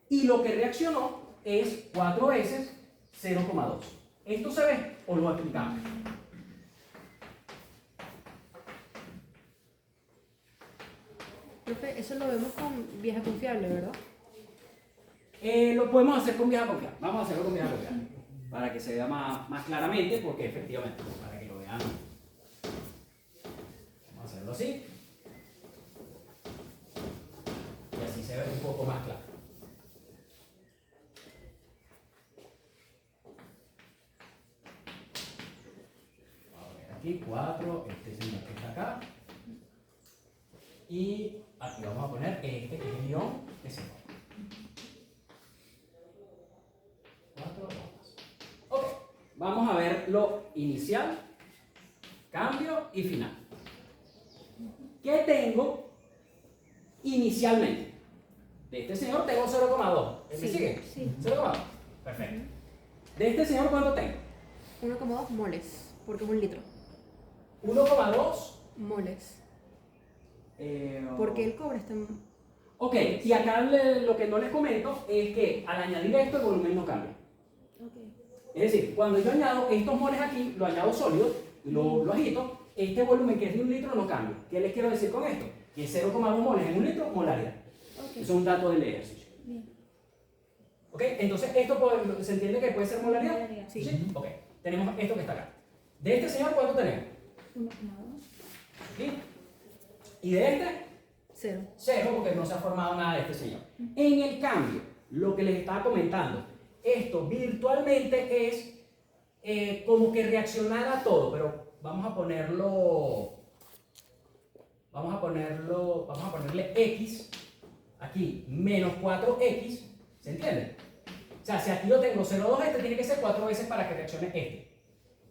Y lo que reaccionó es 4 veces 0,2. ¿Esto se ve o lo explicamos? Profe, eso lo vemos con vieja confiable, ¿verdad? Lo podemos hacer con vieja confiable. Vamos a hacerlo con vieja confiable. Para que se vea más claramente, porque efectivamente, para que lo vean. Vamos a hacerlo así. Y así se ve un poco más claro. Vamos a ver aquí 4, este señor que está acá. Y aquí vamos a poner este que es el ion que se va. 4 rondas. Ok, vamos a ver lo inicial, cambio y final. ¿Qué tengo inicialmente? De este señor tengo 0,2. ¿Me Sí, sigue? sí. 0,2. Perfecto. ¿De este señor cuánto tengo? 1,2 moles, porque es un litro. 1,2. Moles. Porque el cobre está en... Ok, y acá lo que no les comento es que al añadir esto el volumen no cambia. Ok. Es decir, cuando yo añado estos moles aquí, lo añado sólido, lo agito, este volumen que es de 1 litro no cambia. ¿Qué les quiero decir con esto? Que 0,2 moles en 1 litro, molaridad. Ok. Eso es un dato del ejercicio. Bien. ¿Ok? Entonces, ¿se entiende que puede ser molaridad? Molaridad. Sí. Ok. Tenemos esto que está acá. ¿De este señor cuánto tenemos? 1,2. ¿Sí? ¿Y de este? 0. 0, porque no se ha formado nada de este señor. En el cambio, lo que les estaba comentando, esto virtualmente es como que reaccionara todo, pero vamos a ponerle X, aquí menos 4X, ¿se entiende? O sea, si aquí yo tengo 0,2, este tiene que ser 4 veces para que reaccione este.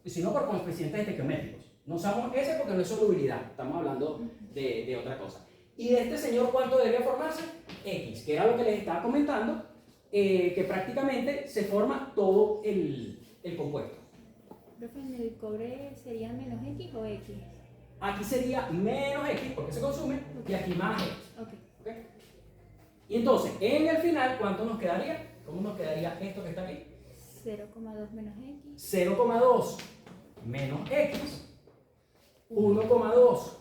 Y si no, por coeficientes estequiométricos. No usamos ese porque no es solubilidad, estamos hablando de otra cosa. ¿Y de este señor cuánto debería formarse? X, que era lo que les estaba comentando, que prácticamente se forma todo el compuesto. Profe, ¿en el cobre sería menos X o X? Aquí sería menos X porque se consume y aquí más X. Ok. ¿Ok? Y entonces, en el final, ¿cuánto nos quedaría? ¿Cómo nos quedaría esto que está aquí? 0,2 menos X. 0,2 menos X, 1,2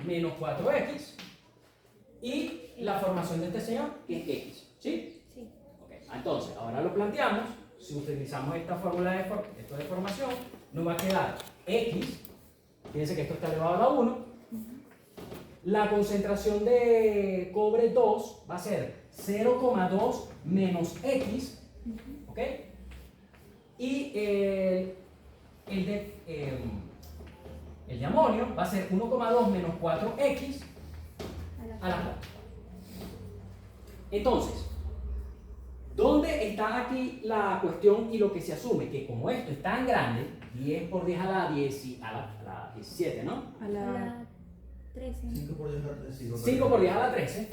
menos 4X y la formación de este señor que es X. ¿Sí? Sí. Ok, entonces, ahora lo planteamos. Si utilizamos esta fórmula de formación, nos va a quedar X, fíjense que esto está elevado a la 1. La concentración de cobre 2 va a ser 0,2 menos X, ¿ok? Y el de amonio va a ser 1,2 menos 4X a la 4. Entonces, ¿dónde está aquí la cuestión y lo que se asume? Que como esto es tan grande, 10 por 10 a la 17, ¿no? A A la... la 13. 5 por 10 a la 13. 5 por 10 a la 13.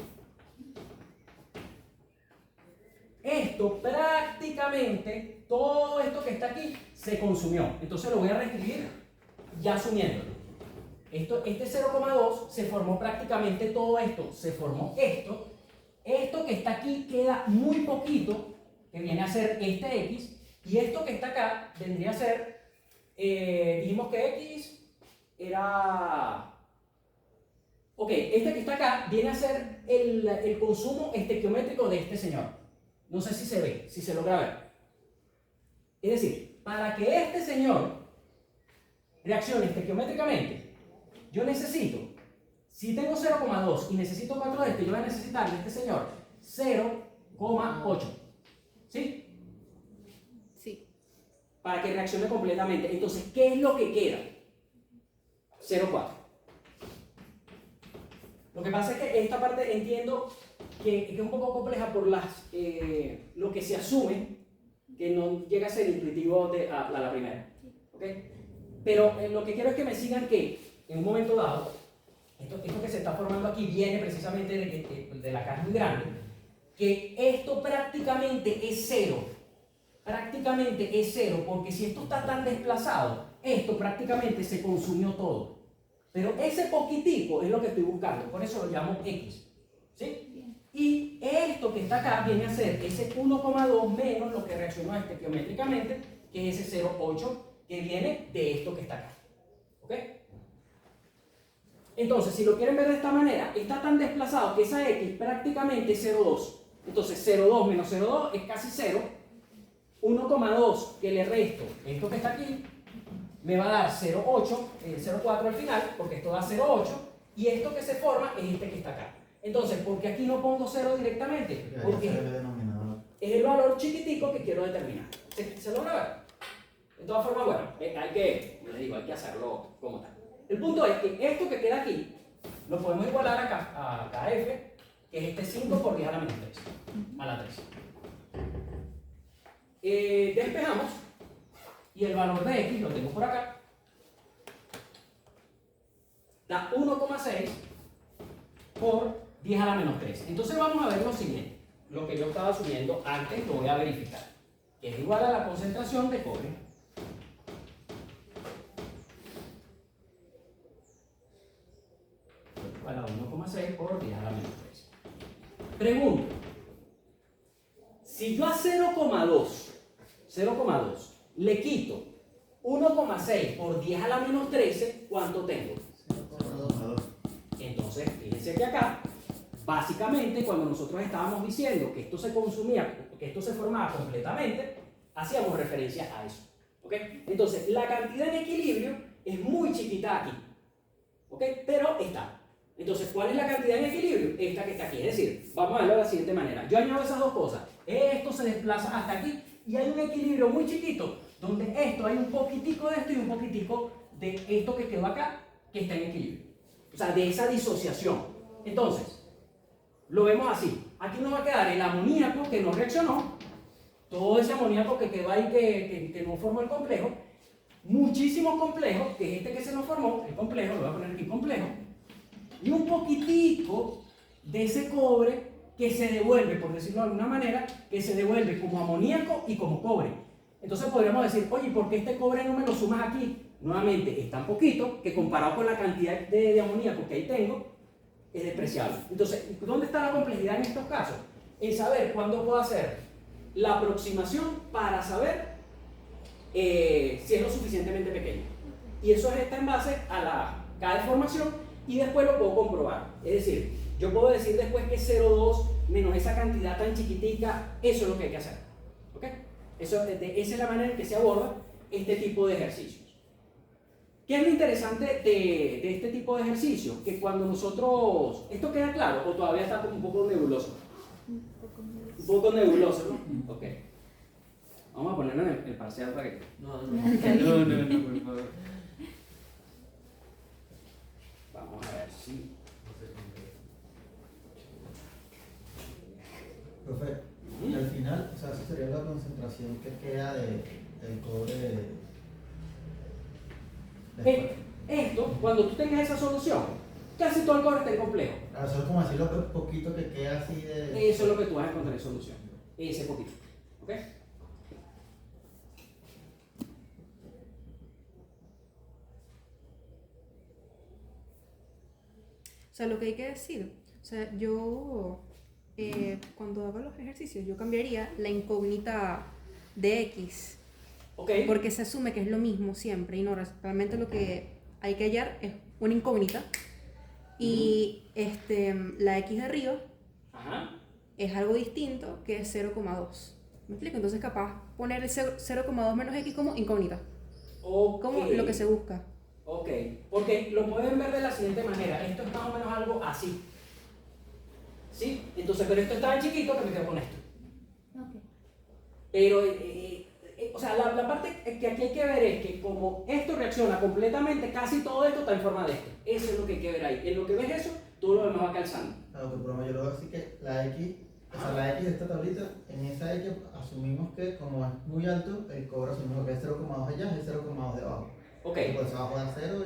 Esto prácticamente, todo esto que está aquí, se consumió. Entonces lo voy a reescribir ya asumiéndolo. Este 0,2 se formó prácticamente todo esto, se formó esto. Esto que está aquí queda muy poquito, que viene a ser este X, y esto que está acá vendría a ser, dijimos que X era... Ok, este que está acá viene a ser el consumo estequiométrico de este señor. No sé si se ve, si se logra ver. Es decir, para que este señor reaccione estequiométricamente, yo necesito, si tengo 0,2 y necesito 4 de este, yo voy a necesitar de este señor 0,8. ¿Sí? Sí. Para que reaccione completamente. Entonces, ¿qué es lo que queda? 0,4. Lo que pasa es que esta parte entiendo que es un poco compleja por lo que se asume que no llega a ser intuitivo a la primera. ¿Okay? Pero lo que quiero es que me sigan que en un momento dado, esto que se está formando aquí viene precisamente de la caja muy grande, que esto prácticamente es cero. Prácticamente es cero, porque si esto está tan desplazado, esto prácticamente se consumió todo. Pero ese poquitico es lo que estoy buscando, por eso lo llamo X. ¿Sí? Y esto que está acá viene a ser ese 1,2 menos lo que reaccionó geométricamente, que es ese 0,8 que viene de esto que está acá. ¿Ok? Entonces, si lo quieren ver de esta manera, está tan desplazado que esa X prácticamente es 0,2. Entonces, 0,2 menos 0,2 es casi 0. 1,2 que le resto esto que está aquí me va a dar 0,8, 0,4 al final, porque esto da 0,8, y esto que se forma es este que está acá. Entonces, ¿por qué aquí no pongo 0 directamente? Porque es el valor chiquitico que quiero determinar. ¿Se logra ver? De todas formas, bueno, hay que hacerlo como tal. El punto es que esto que queda aquí, lo podemos igualar a KF, que es este 5 por 10 a la menos 3, a la 3. Despejamos, y el valor de X, lo tengo por acá, da 1,6 por 10 a la menos 3. Entonces vamos a ver lo siguiente, lo que yo estaba asumiendo antes, lo voy a verificar, que es igual a la concentración de cobre igual a 1,6 por 10 a la menos 3. Pregunto, si yo a 0,2 le quito 1,6 por 10 a la menos 13, ¿cuánto tengo? 0,2. Entonces, fíjense que acá, básicamente, cuando nosotros estábamos diciendo que esto se consumía, que esto se formaba completamente, hacíamos referencia a eso. ¿Ok? Entonces, la cantidad en equilibrio es muy chiquita aquí. ¿Ok? Pero está. Entonces, ¿cuál es la cantidad en equilibrio? Esta que está aquí. Es decir, vamos a verlo de la siguiente manera. Yo añado esas dos cosas. Esto se desplaza hasta aquí y hay un equilibrio muy chiquito, donde esto hay un poquitico de esto y un poquitico de esto que quedó acá, que está en equilibrio. O sea, de esa disociación. Entonces, lo vemos así. Aquí nos va a quedar el amoníaco que no reaccionó, todo ese amoníaco que quedó ahí que no formó el complejo, muchísimo complejo, que es este que se nos formó, el complejo, lo voy a poner aquí complejo, y un poquitico de ese cobre que se devuelve, por decirlo de alguna manera, que se devuelve como amoníaco y como cobre. Entonces podríamos decir, oye, ¿por qué este cobre no me lo sumas aquí? Nuevamente, es tan poquito que comparado con la cantidad de amoníaco que ahí tengo, es despreciable. Entonces, ¿dónde está la complejidad en estos casos? En saber cuándo puedo hacer la aproximación para saber si es lo suficientemente pequeño. Y eso está en base a cada deformación y después lo puedo comprobar. Es decir, yo puedo decir después que 0,2 menos esa cantidad tan chiquitica, eso es lo que hay que hacer. ¿Ok? Esa es la manera en que se aborda este tipo de ejercicios. ¿Qué es lo interesante de este tipo de ejercicios? Que cuando nosotros... ¿Esto queda claro o todavía está como un poco nebuloso? Un poco nebuloso, ¿no? Ok. Vamos a ponerlo en el parcial para que... No, por favor. Vamos a ver si... Profe, y al final, o sea, esa sería la concentración que queda del cobre. Esto, cuando tú tengas esa solución, casi todo el cobre está en complejo. Eso es como así lo poquito que queda así de. Eso es lo que tú vas a encontrar en solución. Ese poquito. ¿Ok? O sea, lo que hay que decir, o sea, yo cuando hago los ejercicios, yo cambiaría la incógnita de X, ¿Ok? porque se asume que es lo mismo siempre, y no, realmente lo que hay que hallar es una incógnita, y la X de arriba Ajá. es algo distinto que es 0,2. ¿Me explico? Entonces capaz poner el 0,2 menos X como incógnita, Ok. como lo que se busca. Ok, porque lo pueden ver de la siguiente manera. Esto es más o menos algo así. ¿Sí? Entonces, pero esto está tan chiquito que me quedo con esto. Ok. Pero, o sea, la parte que aquí hay que ver es que como esto reacciona completamente, casi todo esto está en forma de esto. Eso es lo que hay que ver ahí. En lo que ves eso, todo lo demás va calzando. Claro, que por lo menos yo lo veo así que la X, o sea, la X de esta tablita, en esa X asumimos que como es muy alto, el cobre asumimos que es 0,2 allá, es 0,2 de abajo. Ok. Y por eso abajo da 0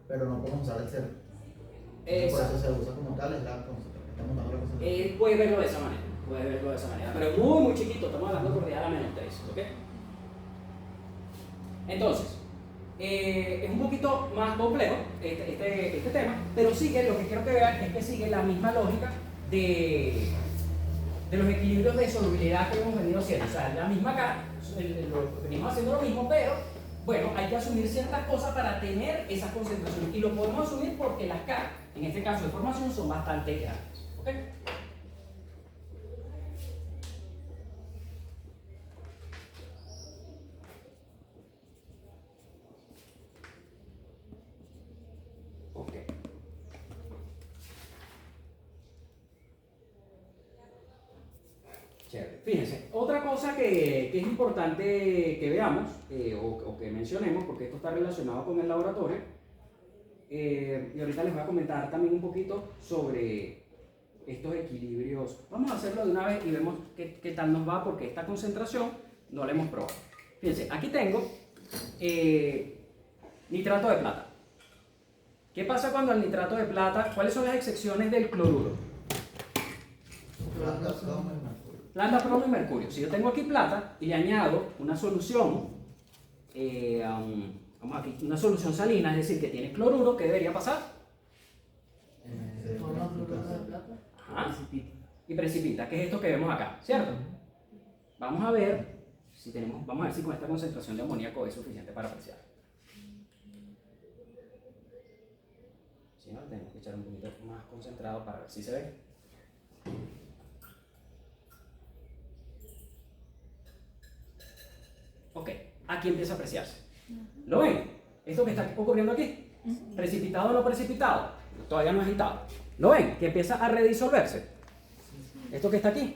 pero no podemos usar el 0. Por Exacto. eso se usa como tal, es la concentración. Estamos dando la concentración. Puedes verlo de esa manera. Puedes verlo de esa manera. Pero es muy, muy chiquito. Estamos hablando por día a la menos 3. ¿Ok? Entonces, es un poquito más complejo este tema, pero sigue, lo que quiero que vean es que sigue la misma lógica de los equilibrios de solubilidad que hemos venido haciendo. O sea, la misma acá, venimos haciendo lo mismo, pero bueno, hay que asumir ciertas cosas para tener esas concentraciones. Y lo podemos asumir porque las K, en este caso de formación, son bastante grandes. ¿Ok? Ok. Chévere. Fíjense, otra cosa que es importante que veamos o que mencionemos, porque esto está relacionado con el laboratorio, y ahorita les voy a comentar también un poquito sobre estos equilibrios. Vamos a hacerlo de una vez y vemos qué tal nos va, porque esta concentración no la hemos probado. Fíjense, aquí tengo nitrato de plata. ¿Qué pasa cuando el nitrato de plata? ¿Cuáles son las excepciones del cloruro? Plata, plomo y mercurio. Plata, plomo y mercurio. Si yo tengo aquí plata y le añado una solución, vamos aquí, una solución salina, es decir, que tiene cloruro, ¿qué debería pasar? Forma cloruro de plata. Ajá. Precipita. Y precipita, que es esto que vemos acá, ¿cierto? Vamos a ver si con esta concentración de amoníaco es suficiente para apreciar. Si no, tenemos que echar un poquito más concentrado para ver si se ve. Ok, aquí empieza a apreciarse. ¿Lo ven? Esto que está ocurriendo aquí, precipitado o no precipitado, todavía no agitado. ¿Lo ven? Que empieza a redisolverse. Esto que está aquí.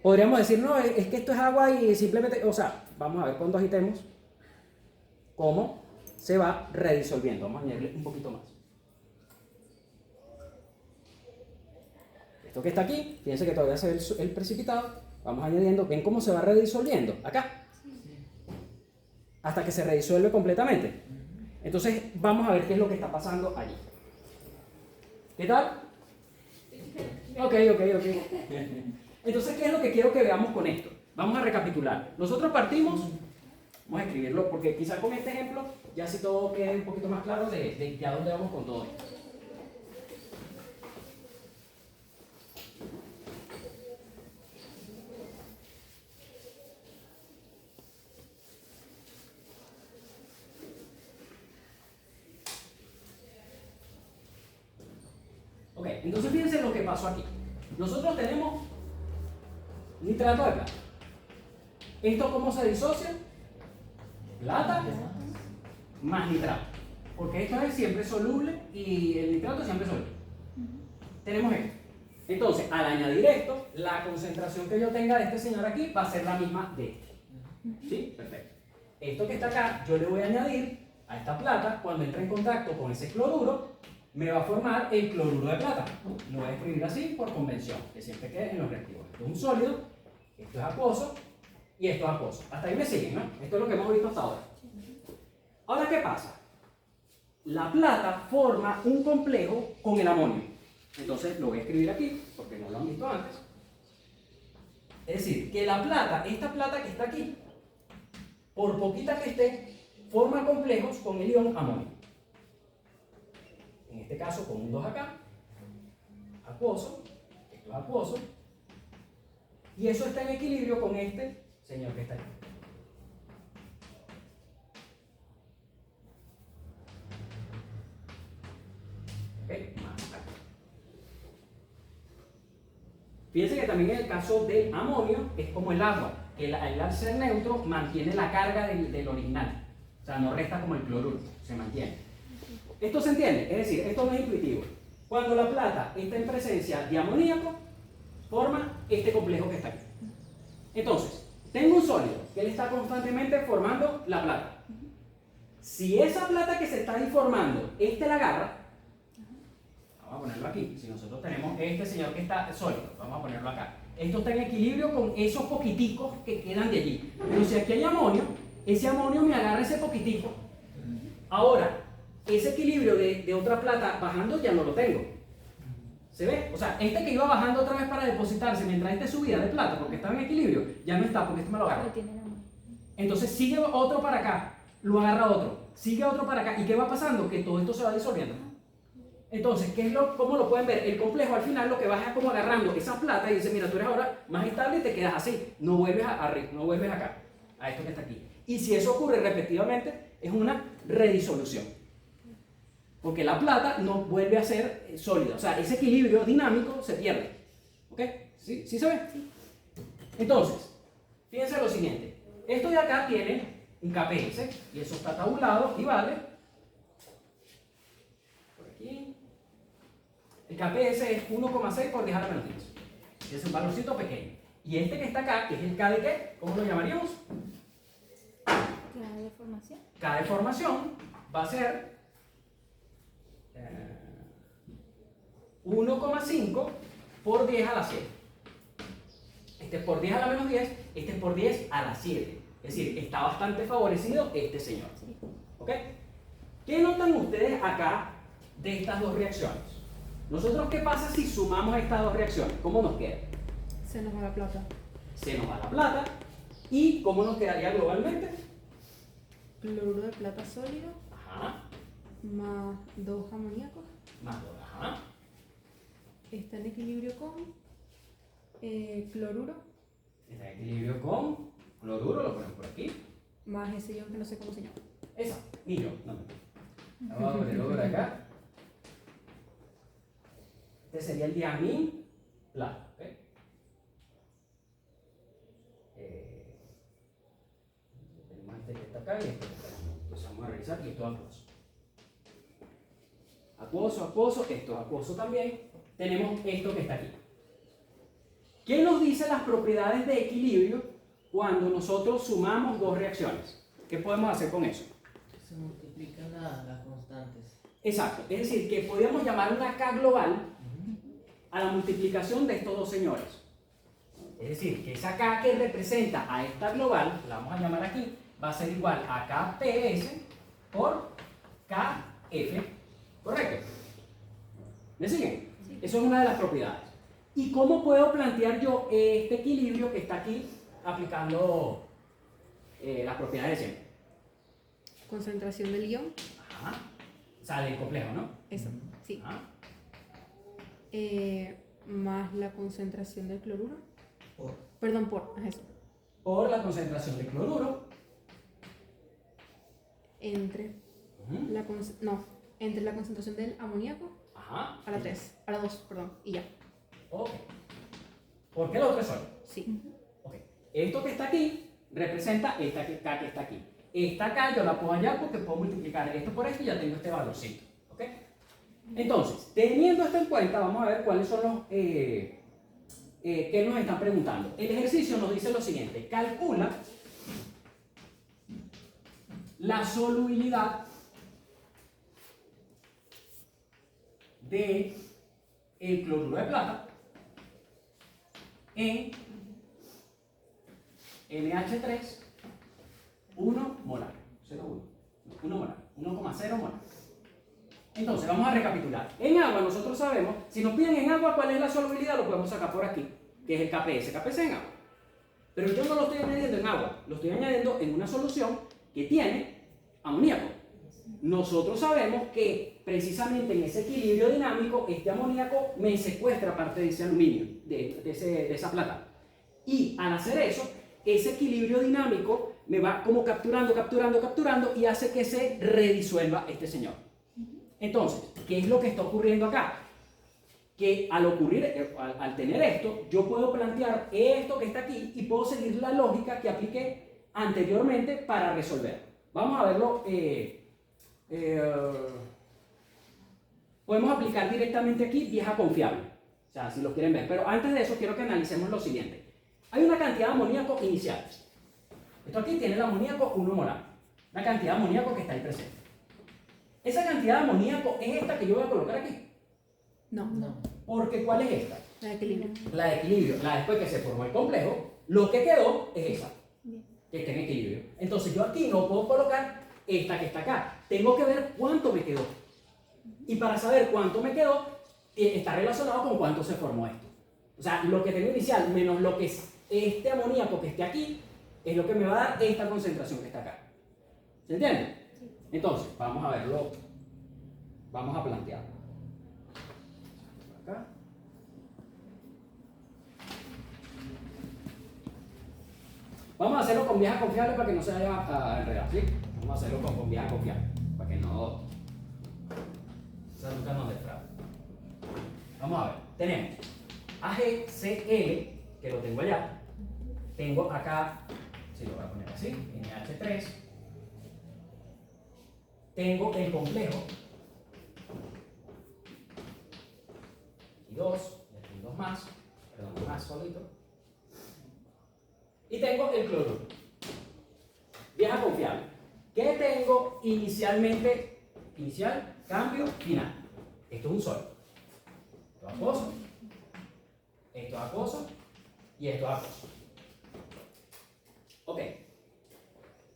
Podríamos decir, no, es que esto es agua y simplemente, o sea, vamos a ver cuando agitemos cómo se va redisolviendo. Vamos a añadirle un poquito más. Esto que está aquí, fíjense que todavía se ve el precipitado. Vamos añadiendo, ¿ven cómo se va redisolviendo? Acá. Hasta que se redisuelve completamente. Entonces, vamos a ver qué es lo que está pasando allí. ¿Qué tal? Ok. Entonces, ¿qué es lo que quiero que veamos con esto? Vamos a recapitular. Nosotros partimos, vamos a escribirlo porque quizás con este ejemplo ya si todo quede un poquito más claro de a dónde vamos con todo esto. Ok, entonces fíjense lo que pasó aquí. Nosotros tenemos nitrato de plata. ¿Esto cómo se disocia? Plata más nitrato. Porque esto es siempre soluble y el nitrato siempre es soluble. Tenemos esto. Entonces, al añadir esto, la concentración que yo tenga de este señor aquí va a ser la misma de este. ¿Sí? Perfecto. Esto que está acá, yo le voy a añadir a esta plata, cuando entre en contacto con ese cloruro, me va a formar el cloruro de plata. Lo voy a escribir así por convención, que siempre quede en los reactivos. Esto es un sólido, esto es acuoso y esto es acuoso. Hasta ahí me siguen, ¿no? Esto es lo que hemos visto hasta ahora. Ahora, ¿qué pasa? La plata forma un complejo con el amonio. Entonces lo voy a escribir aquí, porque no lo han visto antes. Es decir, que la plata, esta plata que está aquí, por poquita que esté, forma complejos con el ion amonio. En este caso con un 2 acá, acuoso, esto es acuoso, y eso está en equilibrio con este señor que está aquí. ¿Okay? Más acá. Fíjense que también en el caso del amonio es como el agua, que al ser neutro mantiene la carga del original. O sea, no resta como el cloruro, se mantiene. ¿Esto se entiende? Es decir, esto no es intuitivo. Cuando la plata está en presencia de amoníaco, forma este complejo que está aquí. Entonces, tengo un sólido que él está constantemente formando la plata. Si esa plata que se está ahí formando, la agarra, vamos a ponerlo aquí. Si nosotros tenemos este señor que está sólido, vamos a ponerlo acá. Esto está en equilibrio con esos poquiticos que quedan de allí. Pero si aquí hay amonio, ese amonio me agarra ese poquitico. Ahora, ese equilibrio de otra plata bajando ya no lo tengo. ¿Se ve? O sea, este que iba bajando otra vez para depositarse mientras este subía de plata porque estaba en equilibrio, ya no está porque este me lo agarra. Pero tiene la mano. Entonces sigue otro para acá, lo agarra otro, sigue otro para acá. ¿Y qué va pasando? Que todo esto se va disolviendo. Entonces, ¿cómo lo pueden ver? El complejo al final lo que va es como agarrando esa plata y dice, mira, tú eres ahora más estable y te quedas así. No vuelves no vuelves acá, a esto que está aquí. Y si eso ocurre repetidamente, es una redisolución. Porque la plata no vuelve a ser sólida. O sea, ese equilibrio dinámico se pierde. ¿Ok? ¿Sí se ve? Sí. Entonces, fíjense lo siguiente. Esto de acá tiene un KPS, y eso está tabulado y vale. Por aquí. El KPS es 1,6 por 10 a la menos 10. Es un valorcito pequeño. Y este que está acá, que es el K de qué, ¿cómo lo llamaríamos? La deformación. K de formación va a ser 1,5 por 10 a la 7. Este es por 10 a la menos 10, este es por 10 a la 7. Es decir, está bastante favorecido este señor. ¿Ok? ¿Qué notan ustedes acá de estas dos reacciones? Nosotros, ¿qué pasa si sumamos estas dos reacciones? ¿Cómo nos queda? Se nos va la plata. Se nos va la plata. ¿Y cómo nos quedaría globalmente? Cloruro de plata sólido Ajá. más 2 amoníacos. Más 2, ajá. Está en equilibrio con cloruro Está en equilibrio con cloruro, lo ponemos por aquí. más ese ion que no sé cómo se llama. Esa, millo, no. Vamos a ponerlo por acá. Este sería el diamín plata, ¿ok? Tenemos este que está acá y este que está acá. Entonces vamos a revisar y esto es acuoso. Acuoso, esto es acuoso también. Tenemos esto que está aquí. ¿Qué nos dice las propiedades de equilibrio cuando nosotros sumamos dos reacciones? ¿Qué podemos hacer con eso? Se multiplican las constantes. Exacto, es decir, que podríamos llamar una K global a la multiplicación de estos dos señores. Es decir, que esa K que representa a esta global, la vamos a llamar aquí, va a ser igual a KPS por KF. ¿Correcto? ¿Me siguen? Sí. Eso es una de las propiedades. ¿Y cómo puedo plantear yo este equilibrio que está aquí aplicando las propiedades de siempre? Concentración del ion. Ajá. Sale complejo, ¿no? Eso, sí. Ajá. Más la concentración del cloruro. Por. Perdón, por eso. Por la concentración de cloruro. Entre entre la concentración del amoníaco Ajá. a la 3, a la 2, perdón, y ya. Ok. ¿Por qué el otro es sólido? Sí. Ok. Esto que está aquí representa esta K que está aquí. Esta K yo la puedo hallar porque puedo multiplicar esto por esto y ya tengo este valorcito. ¿Ok? Entonces, teniendo esto en cuenta, vamos a ver cuáles son los que nos están preguntando. El ejercicio nos dice lo siguiente: calcula la solubilidad de el cloruro de plata en NH3 1 molar, 1 molar, 1,0 molar. Entonces vamos a recapitular. En agua nosotros sabemos, si nos piden en agua cuál es la solubilidad, lo podemos sacar por aquí, que es el KPS. KPS en agua. Pero yo no lo estoy añadiendo en agua, lo estoy añadiendo en una solución que tiene amoníaco. Nosotros sabemos que precisamente en ese equilibrio dinámico, este amoníaco me secuestra parte de ese aluminio, de esa plata. Y al hacer eso, ese equilibrio dinámico me va como capturando y hace que se redisuelva este señor. Entonces, ¿qué es lo que está ocurriendo acá? Que al tener esto, yo puedo plantear esto que está aquí y puedo seguir la lógica que apliqué anteriormente para resolver. Vamos a verlo. Podemos aplicar directamente aquí vieja confiable. O sea, si lo quieren ver. Pero antes de eso quiero que analicemos lo siguiente. Hay una cantidad de amoníaco inicial. Esto aquí tiene el amoníaco 1 molar. Una cantidad de amoníaco que está ahí presente. Esa cantidad de amoníaco es esta que yo voy a colocar aquí. No, No. Porque ¿cuál es esta? la de equilibrio. La de equilibrio. La después que se formó el complejo, lo que quedó es esa. Bien. Que está en equilibrio. Entonces yo aquí no puedo colocar esta que está acá. Tengo que ver cuánto me quedó. Y para saber cuánto me quedó, está relacionado con cuánto se formó esto. O sea, lo que tengo inicial menos lo que es este amoníaco que esté aquí, es lo que me va a dar esta concentración que está acá. ¿Se entiende? Entonces, vamos a verlo. Vamos a plantearlo. Acá. Vamos a hacerlo con vieja confiable para que no se vaya a enredar, ¿sí? Vamos a hacerlo con vieja confiable, para que no... Esa nunca nos defraude. Vamos a ver, tenemos AgCl, que lo tengo allá. Tengo acá, si lo voy a poner así, NH3. Tengo el complejo. Y dos más, perdón, más solito. Y tengo el cloruro. Vieja confiable. ¿Qué tengo inicialmente? Inicial, cambio, final. Esto es un sólido. Esto es acuoso. Esto es acuoso. Y esto es acuoso. Ok.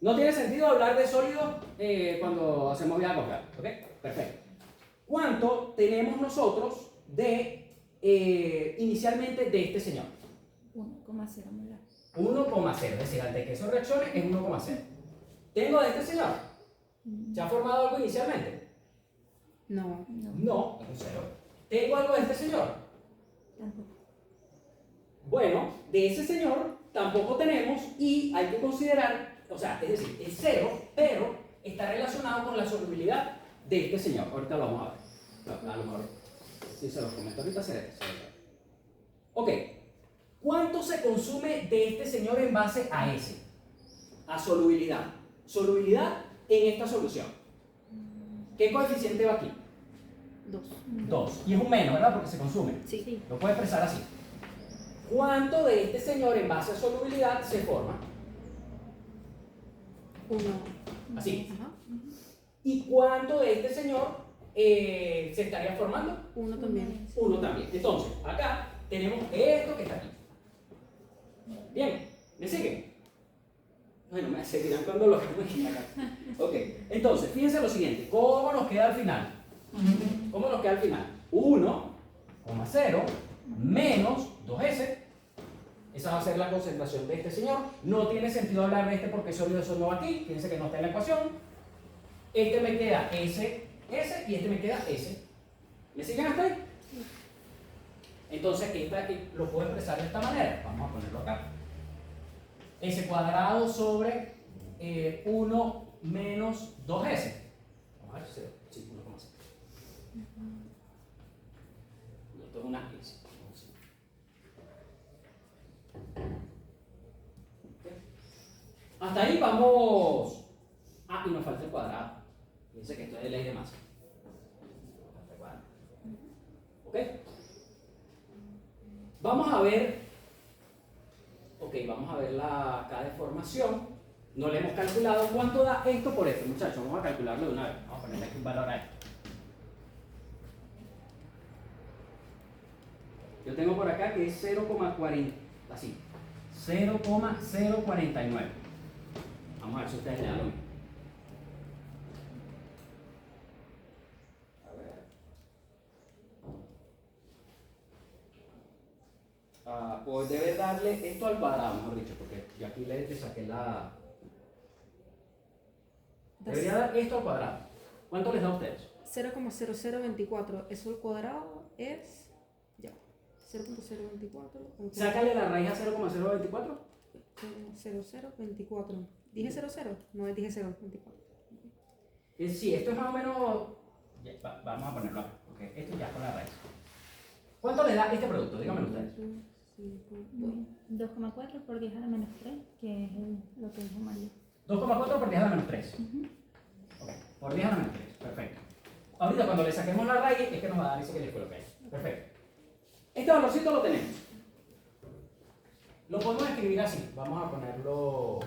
No tiene sentido hablar de sólidos cuando hacemos vieja confiable. Ok. Perfecto. ¿Cuánto tenemos nosotros de inicialmente de este señor? 1,0 molar. 1,0, es decir, antes que eso reaccione es 1,0. ¿Tengo de este señor? ¿Se ha formado algo inicialmente? No. No, No, es un 0. ¿Tengo algo de este señor? tampoco. Bueno, de ese señor tampoco tenemos y hay que considerar, o sea, es decir, es 0, pero está relacionado con la solubilidad de este señor. Ahorita lo vamos a ver. A lo mejor, si se los comento ahorita, se ve. Ok. ¿Cuánto se consume de este señor en base a ese? A solubilidad. Solubilidad en esta solución. ¿Qué coeficiente va aquí? 2. 2. Y es un menos, ¿verdad? Porque se consume. Sí. Sí. Lo puedo expresar así. ¿Cuánto de este señor en base a solubilidad se forma? 1. Así. Ajá. ¿Y cuánto de este señor se estaría formando? 1 también. 1 también. Entonces, acá tenemos esto que está aquí. Bien, ¿me siguen? Bueno, me seguirán cuando lo veamos acá. Ok, entonces, fíjense lo siguiente. ¿Cómo nos queda al final? ¿Cómo nos queda al final? 1,0 menos 2S. Esa va a ser la concentración de este señor. No tiene sentido hablar de este porque sólido eso no va aquí. Fíjense que no está en la ecuación. Este me queda S, S y este me queda S. ¿Me siguen hasta ahí? Entonces, esta aquí lo puedo expresar de esta manera. Vamos a ponerlo acá. S cuadrado sobre 1 menos 2S. Vamos a ver si sí, 1,0. Y esto es una S. Hasta ahí vamos. Ah, y nos falta el cuadrado. Fíjense que esto es de ley de masa. Falta el cuadrado. ¿Ok? Vamos a ver. Ok, vamos a ver la K de formación. No le hemos calculado cuánto da esto por esto, muchachos. Vamos a calcularlo de una vez. Vamos a ponerle aquí un valor a esto. Yo tengo por acá que es 0,40. Así. 0,049. Vamos a ver si ustedes le dan lo mismo. A ver. Pues debe darle esto al cuadrado, mejor dicho, porque yo aquí le saqué la... Debería dar esto al cuadrado. ¿Cuánto les da a ustedes? 0,0024. Eso al cuadrado es. Ya. 0,024. Sácale la raíz a 0,024. 0024. ¿Dije 00? No, dije 0,24. Sí, esto es más o menos... Ya, vamos a ponerlo acá, porque esto ya con la raíz. ¿Cuánto le da este producto? Díganmelo ustedes. 2,4 por 10 a la menos 3, que es lo que dijo María. 2,4 por 10 a la menos 3. Ok, por 10 a la menos 3, perfecto. Ahorita cuando le saquemos la raíz es que nos va a dar ese que le coloqué. Perfecto. Este valorcito lo tenemos. Lo podemos escribir así. Vamos a ponerlo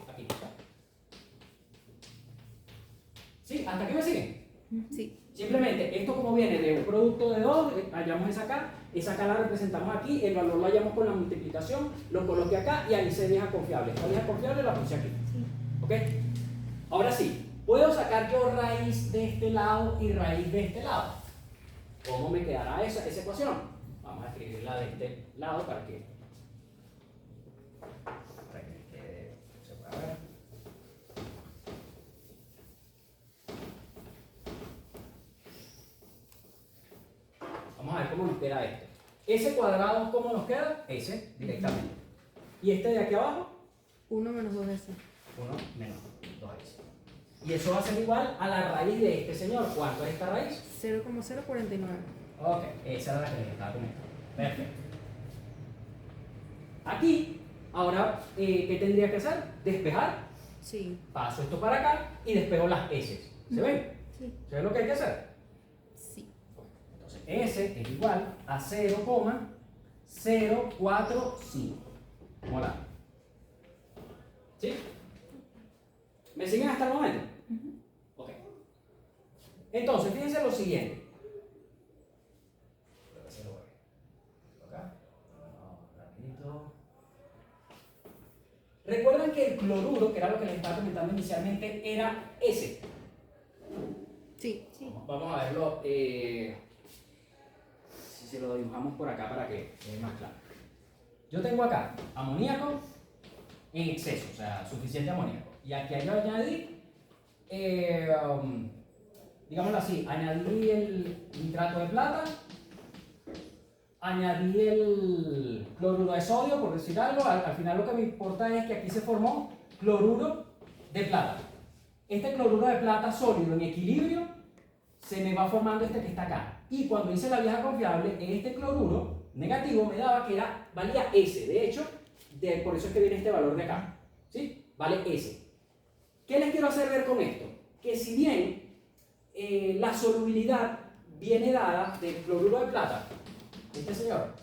aquí. ¿Sí? ¿Hasta aquí me siguen? Sí. Simplemente, esto como viene de un producto de 2, hallamos esa acá la representamos aquí, el valor lo hallamos con la multiplicación, lo coloqué acá y ahí se deja confiable. Esta vieja confiable la puse aquí. ¿Ok? Ahora sí, puedo sacar yo raíz de este lado y raíz de este lado. ¿Cómo me quedará esa ecuación? Vamos a escribirla de este lado para que se pueda ver. Vamos a ver cómo nos queda esto. Ese cuadrado, ¿cómo nos queda? Ese, directamente. ¿Y este de aquí abajo? 1 menos 2s. 1 menos 2s. Y eso va a ser igual a la raíz de este señor. ¿Cuánto es esta raíz? 0,049. Ok, esa era la que les estaba comentando. Perfecto. Aquí, ahora, ¿qué tendría que hacer? Despejar. Sí. Paso esto para acá y despejo las s. ¿Se ven? Sí. ¿Se ven lo que hay que hacer? Sí. Entonces, S es igual a 0,045 molar. ¿Sí? ¿Me siguen hasta el momento? Ok. Entonces, fíjense lo siguiente. Acá. Rapidito. Recuerdan que el cloruro, que era lo que les estaba comentando inicialmente, era S. Sí. Sí. Vamos a verlo. Si se lo dibujamos por acá para que quede más claro. Yo tengo acá amoníaco en exceso, o sea, suficiente amoníaco. Y aquí yo añadí, digámoslo así, añadí el nitrato de plata, añadí el cloruro de sodio, por decir algo. Al final lo que me importa es que aquí se formó cloruro de plata. Este cloruro de plata sólido en equilibrio se me va formando este que está acá. Y cuando hice la vieja confiable, este cloruro negativo me daba que valía S. De hecho, por eso es que viene este valor de acá. ¿Sí? Vale S. ¿Qué les quiero hacer ver con esto? Que si bien la solubilidad viene dada del cloruro de plata, este señor,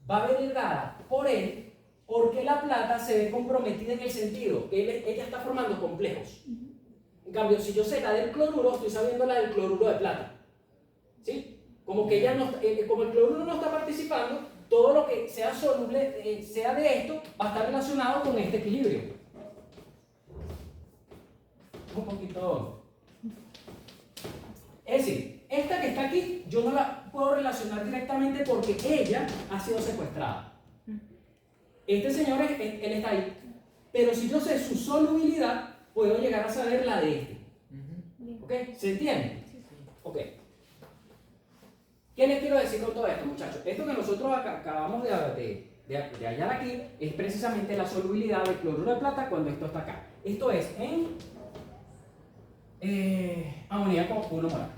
va a venir dada por él, porque la plata se ve comprometida en el sentido que ella está formando complejos. En cambio, si yo sé la del cloruro, estoy sabiendo la del cloruro de plata. ¿Sí? Como que ella no, como el cloruro no está participando, todo lo que sea soluble, sea de esto, va a estar relacionado con este equilibrio. Un poquito. Es decir, esta que está aquí, yo no la puedo relacionar directamente porque ella ha sido secuestrada. Este señor, él está ahí. Pero si yo sé su solubilidad, puedo llegar a saber la de este. ¿Ok? ¿Se entiende? Ok. ¿Qué les quiero decir con todo esto, muchachos? Esto que nosotros acabamos de hallar aquí es precisamente la solubilidad del cloruro de plata cuando esto está acá. Esto es en amoníaco 1 molar.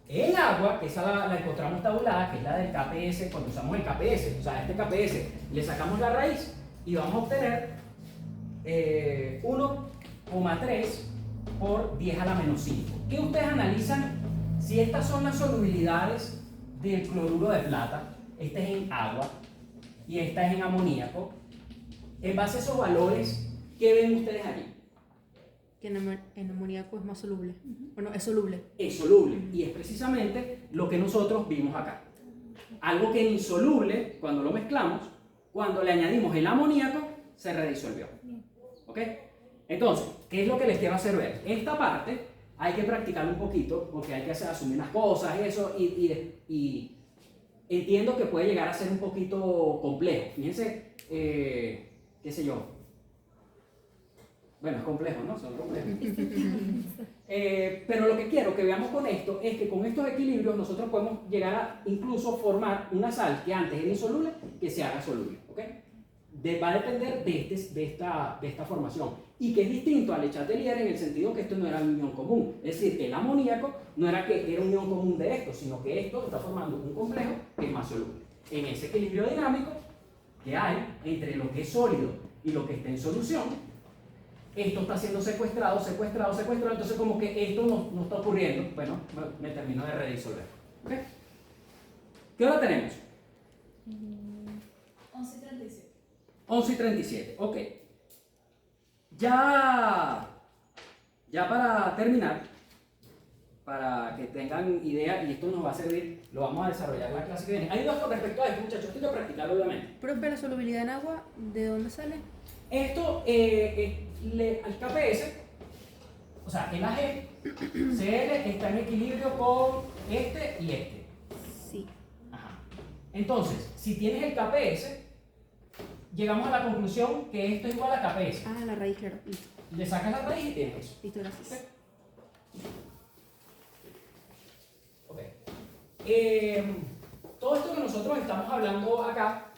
En agua, que esa la encontramos tabulada, que es la del KPS, cuando usamos el KPS, o sea, este KPS, le sacamos la raíz y vamos a obtener 1,3 por 10 a la menos 5. ¿Qué ustedes analizan? Si estas son las solubilidades del cloruro de plata, esta es en agua y esta es en amoníaco, en base a esos valores, ¿qué ven ustedes aquí? Que en amoníaco es más soluble. Bueno, es soluble. Es soluble y es precisamente lo que nosotros vimos acá. Algo que es insoluble, cuando lo mezclamos, cuando le añadimos el amoníaco, se redisolvió. ¿Ok? Entonces, ¿qué es lo que les quiero hacer ver? Esta parte hay que practicarlo un poquito porque hay que asumir unas cosas, eso, y entiendo que puede llegar a ser un poquito complejo. Fíjense, qué sé yo. Bueno, es complejo, ¿no? Son complejos. Pero lo que quiero que veamos con esto es que con estos equilibrios nosotros podemos llegar a incluso formar una sal que antes era insoluble que se haga soluble. ¿Ok? Va a depender de esta formación y que es distinto al Chatelier en el sentido que esto no era un ion común. Es decir, el amoníaco no era que era un ion común de esto, sino que esto está formando un complejo que es más soluble. En ese equilibrio dinámico que hay entre lo que es sólido y lo que está en solución, esto está siendo secuestrado, entonces como que esto no está ocurriendo. Bueno, me termino de redisolver. ¿Ok? ¿Qué hora tenemos? 11:37. 11:37, ok. Ya para terminar, para que tengan idea, y esto nos va a servir, lo vamos a desarrollar en la clase que viene. Hay dudas con respecto a esto, muchachos, esto hay que practicarlo obviamente. Profe, la solubilidad en agua, ¿de dónde sale? Esto, al KPS, o sea, el AgCl está en equilibrio con este y este. Sí. Ajá. Entonces, si tienes el KPS, llegamos a la conclusión que esto es igual a KPS. Ah, la raíz, claro. Listo, Le sacas la raíz y tienes eso. listo, gracias. Ok. Todo esto que nosotros estamos hablando acá,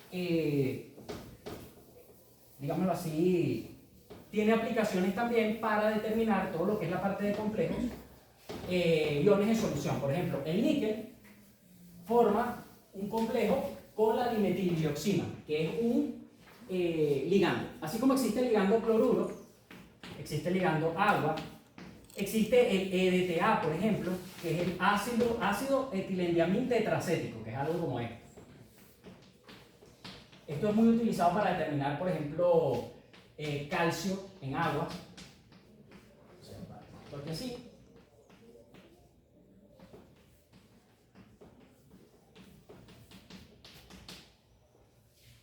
digámoslo así, tiene aplicaciones también para determinar todo lo que es la parte de complejos, iones en solución. Por ejemplo, el níquel forma un complejo con la dimetildioxina, que es un ligando. Así como existe el ligando cloruro, existe el ligando agua, existe el EDTA, por ejemplo, que es el ácido etilendiamín tetracético, que es algo como esto. Esto es muy utilizado para determinar, por ejemplo, calcio en agua. O sea, porque así.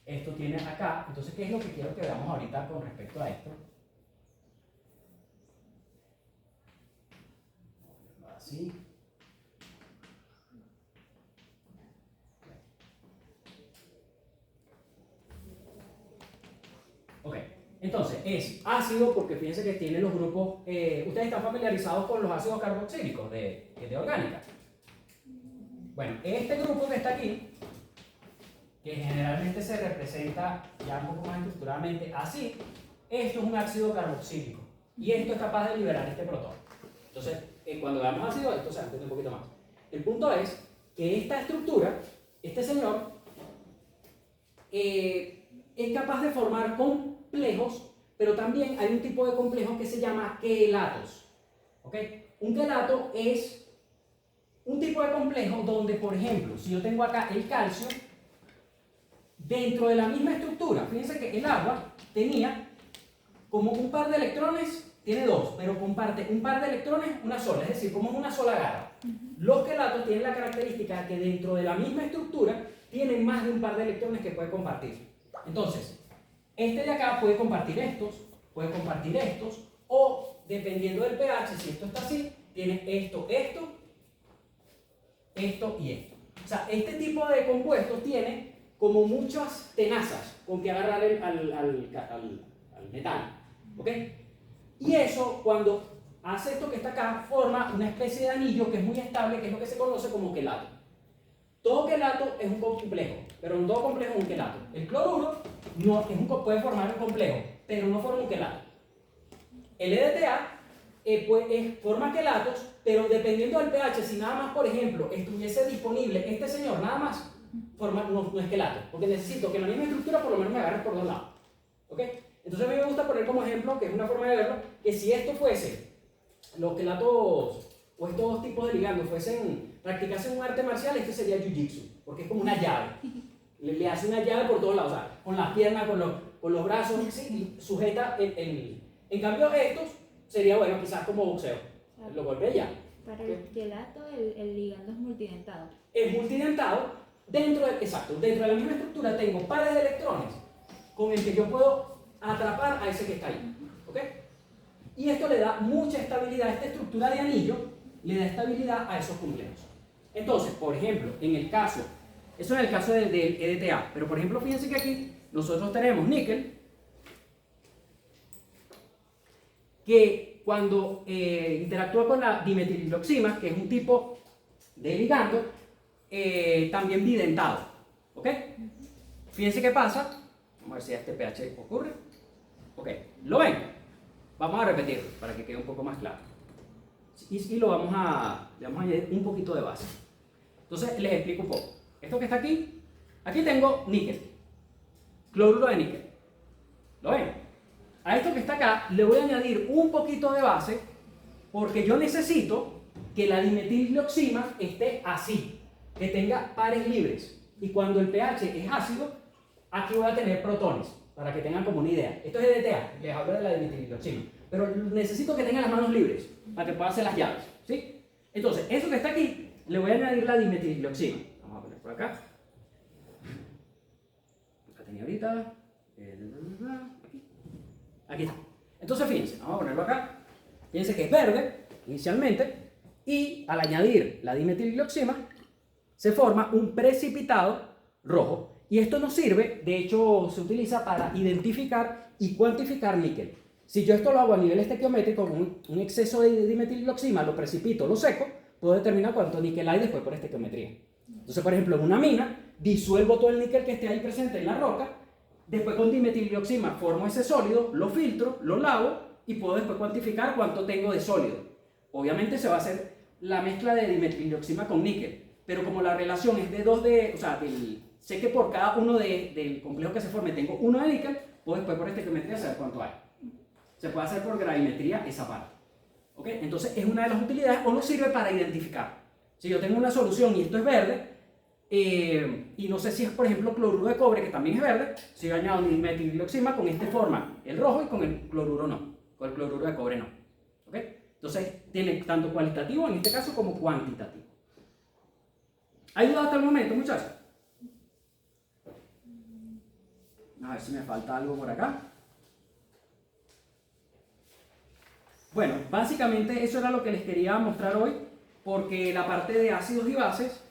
Esto tiene acá. Entonces, ¿qué es lo que quiero que veamos ahorita con respecto a esto? Así. Ok, entonces es ácido porque fíjense que tiene los grupos. ¿Ustedes están familiarizados con los ácidos carboxílicos de orgánica? Bueno, este grupo que está aquí, que generalmente se representa ya un poco más estructuradamente así, esto es un ácido carboxílico y esto es capaz de liberar este protón. Entonces, cuando veamos ácido, esto se entiende un poquito más. El punto es que esta estructura, este señor, es capaz de formar complejos, pero también hay un tipo de complejos que se llama quelatos. ¿Ok? Un quelato es un tipo de complejo donde, por ejemplo, si yo tengo acá el calcio, dentro de la misma estructura, fíjense que el agua tenía como un par de electrones, tiene dos, pero comparte un par de electrones, una sola, es decir, como una sola garra. Los quelatos tienen la característica de que dentro de la misma estructura tienen más de un par de electrones que puede compartir. Entonces, este de acá puede compartir estos, o dependiendo del pH, si esto está así, tiene esto y esto. O sea, este tipo de compuestos tiene como muchas tenazas con que agarrar al metal. ¿Ok? Y eso, cuando hace esto que está acá, forma una especie de anillo que es muy estable, que es lo que se conoce como quelato. Todo quelato es un complejo, pero no todo complejo es un quelato. El cloruro puede formar un complejo, pero no forma un quelato. El EDTA forma quelatos, pero dependiendo del pH, si nada más, por ejemplo, estuviese disponible este señor, nada más, no es quelato, porque necesito que la misma estructura por lo menos me agarre por dos lados. ¿Ok? Entonces a mí me gusta poner como ejemplo, que es una forma de verlo, que si esto fuese, los quelatos o estos dos tipos de ligandos practicasen un arte marcial, este sería el jiu-jitsu, porque es como una llave. Le hace una llave por todos lados, o sea, con las piernas, con los brazos, ¿sí? Y sujeta En cambio estos sería, bueno, quizás como boxeo. Lo golpea ya. Para el quelato, el ligando es multidentado. Es multidentado, dentro de la misma estructura tengo pares de electrones con el que yo puedo atrapar a ese que está ahí. ¿Ok? Y esto le da mucha estabilidad, esta estructura de anillo le da estabilidad a esos complejos. Entonces, por ejemplo, eso en el caso del EDTA, pero por ejemplo, fíjense que aquí nosotros tenemos níquel, que cuando interactúa con la dimetilhidroxima, que es un tipo de ligando, también bidentado. ¿Ok? Fíjense qué pasa. Vamos a ver si a este pH ocurre. Ok, ¿lo ven? Vamos a repetirlo para que quede un poco más claro. Y le vamos a añadir un poquito de base. Entonces les explico un poco. Esto que está aquí tengo níquel, cloruro de níquel. ¿Lo ven? A esto que está acá le voy a añadir un poquito de base porque yo necesito que la dimetilglioxima esté así, que tenga pares libres. Y cuando el pH es ácido, aquí voy a tener protones, para que tengan como una idea. Esto es EDTA, les hablo de la dimetilglioxima. Pero necesito que tengan las manos libres, para que pueda hacer las llaves, ¿sí? Entonces, eso que está aquí, le voy a añadir la dimetilglioxima. Vamos a poner por acá. Acá tenía ahorita. Aquí está. Entonces, fíjense, vamos a ponerlo acá. Fíjense que es verde, inicialmente, y al añadir la dimetilglioxima, se forma un precipitado rojo. Y esto nos sirve, de hecho, se utiliza para identificar y cuantificar níquel. Si yo esto lo hago a nivel estequiométrico con un exceso de dimetilglioxima, lo precipito, lo seco, puedo determinar cuánto níquel hay después por estequiometría. Entonces, por ejemplo, en una mina, disuelvo todo el níquel que esté ahí presente en la roca, después con dimetilglioxima formo ese sólido, lo filtro, lo lavo y puedo después cuantificar cuánto tengo de sólido. Obviamente se va a hacer la mezcla de dimetilglioxima con níquel, pero como la relación es de 2 de, o sea, sé que por cada uno del complejo que se forme tengo 1 de níquel, puedo después por estequiometría saber cuánto hay. Se puede hacer por gravimetría esa parte. ¿Ok? Entonces es una de las utilidades o nos sirve para identificar. Si yo tengo una solución y esto es verde, y no sé si es por ejemplo cloruro de cobre que también es verde, si yo añado dimetilglioxima, con este forma el rojo y con el cloruro no, con el cloruro de cobre no. ¿Ok? Entonces tiene tanto cualitativo en este caso como cuantitativo. ¿Hay duda hasta el momento, muchachos? A ver si me falta algo por acá. Bueno, básicamente eso era lo que les quería mostrar hoy, porque la parte de ácidos y bases,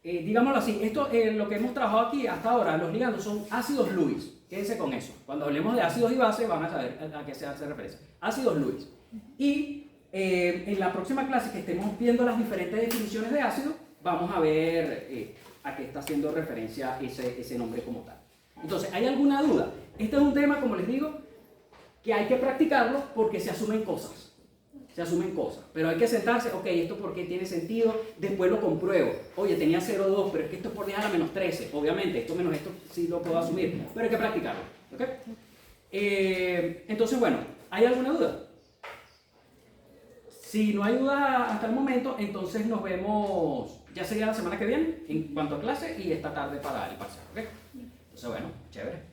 digámoslo así, esto lo que hemos trabajado aquí hasta ahora, los ligandos son ácidos Lewis. Quédense con eso. Cuando hablemos de ácidos y bases van a saber a qué se hace referencia. Ácidos Lewis. Y en la próxima clase que estemos viendo las diferentes definiciones de ácido, vamos a ver a qué está haciendo referencia ese nombre como tal. Entonces, ¿hay alguna duda? Este es un tema, como les digo, que hay que practicarlo porque se asumen cosas. Se asumen cosas. Pero hay que sentarse, ok, ¿esto por qué tiene sentido? Después lo compruebo. Oye, tenía 0,2, pero es que esto es por 10 a la menos 13. Obviamente, esto menos esto sí lo puedo asumir, pero hay que practicarlo. ¿Ok? Entonces, bueno, ¿hay alguna duda? Si no hay duda hasta el momento, entonces nos vemos, ya sería la semana que viene, en cuanto a clase, y esta tarde para el parcial. ¿Ok? Entonces, bueno, chévere.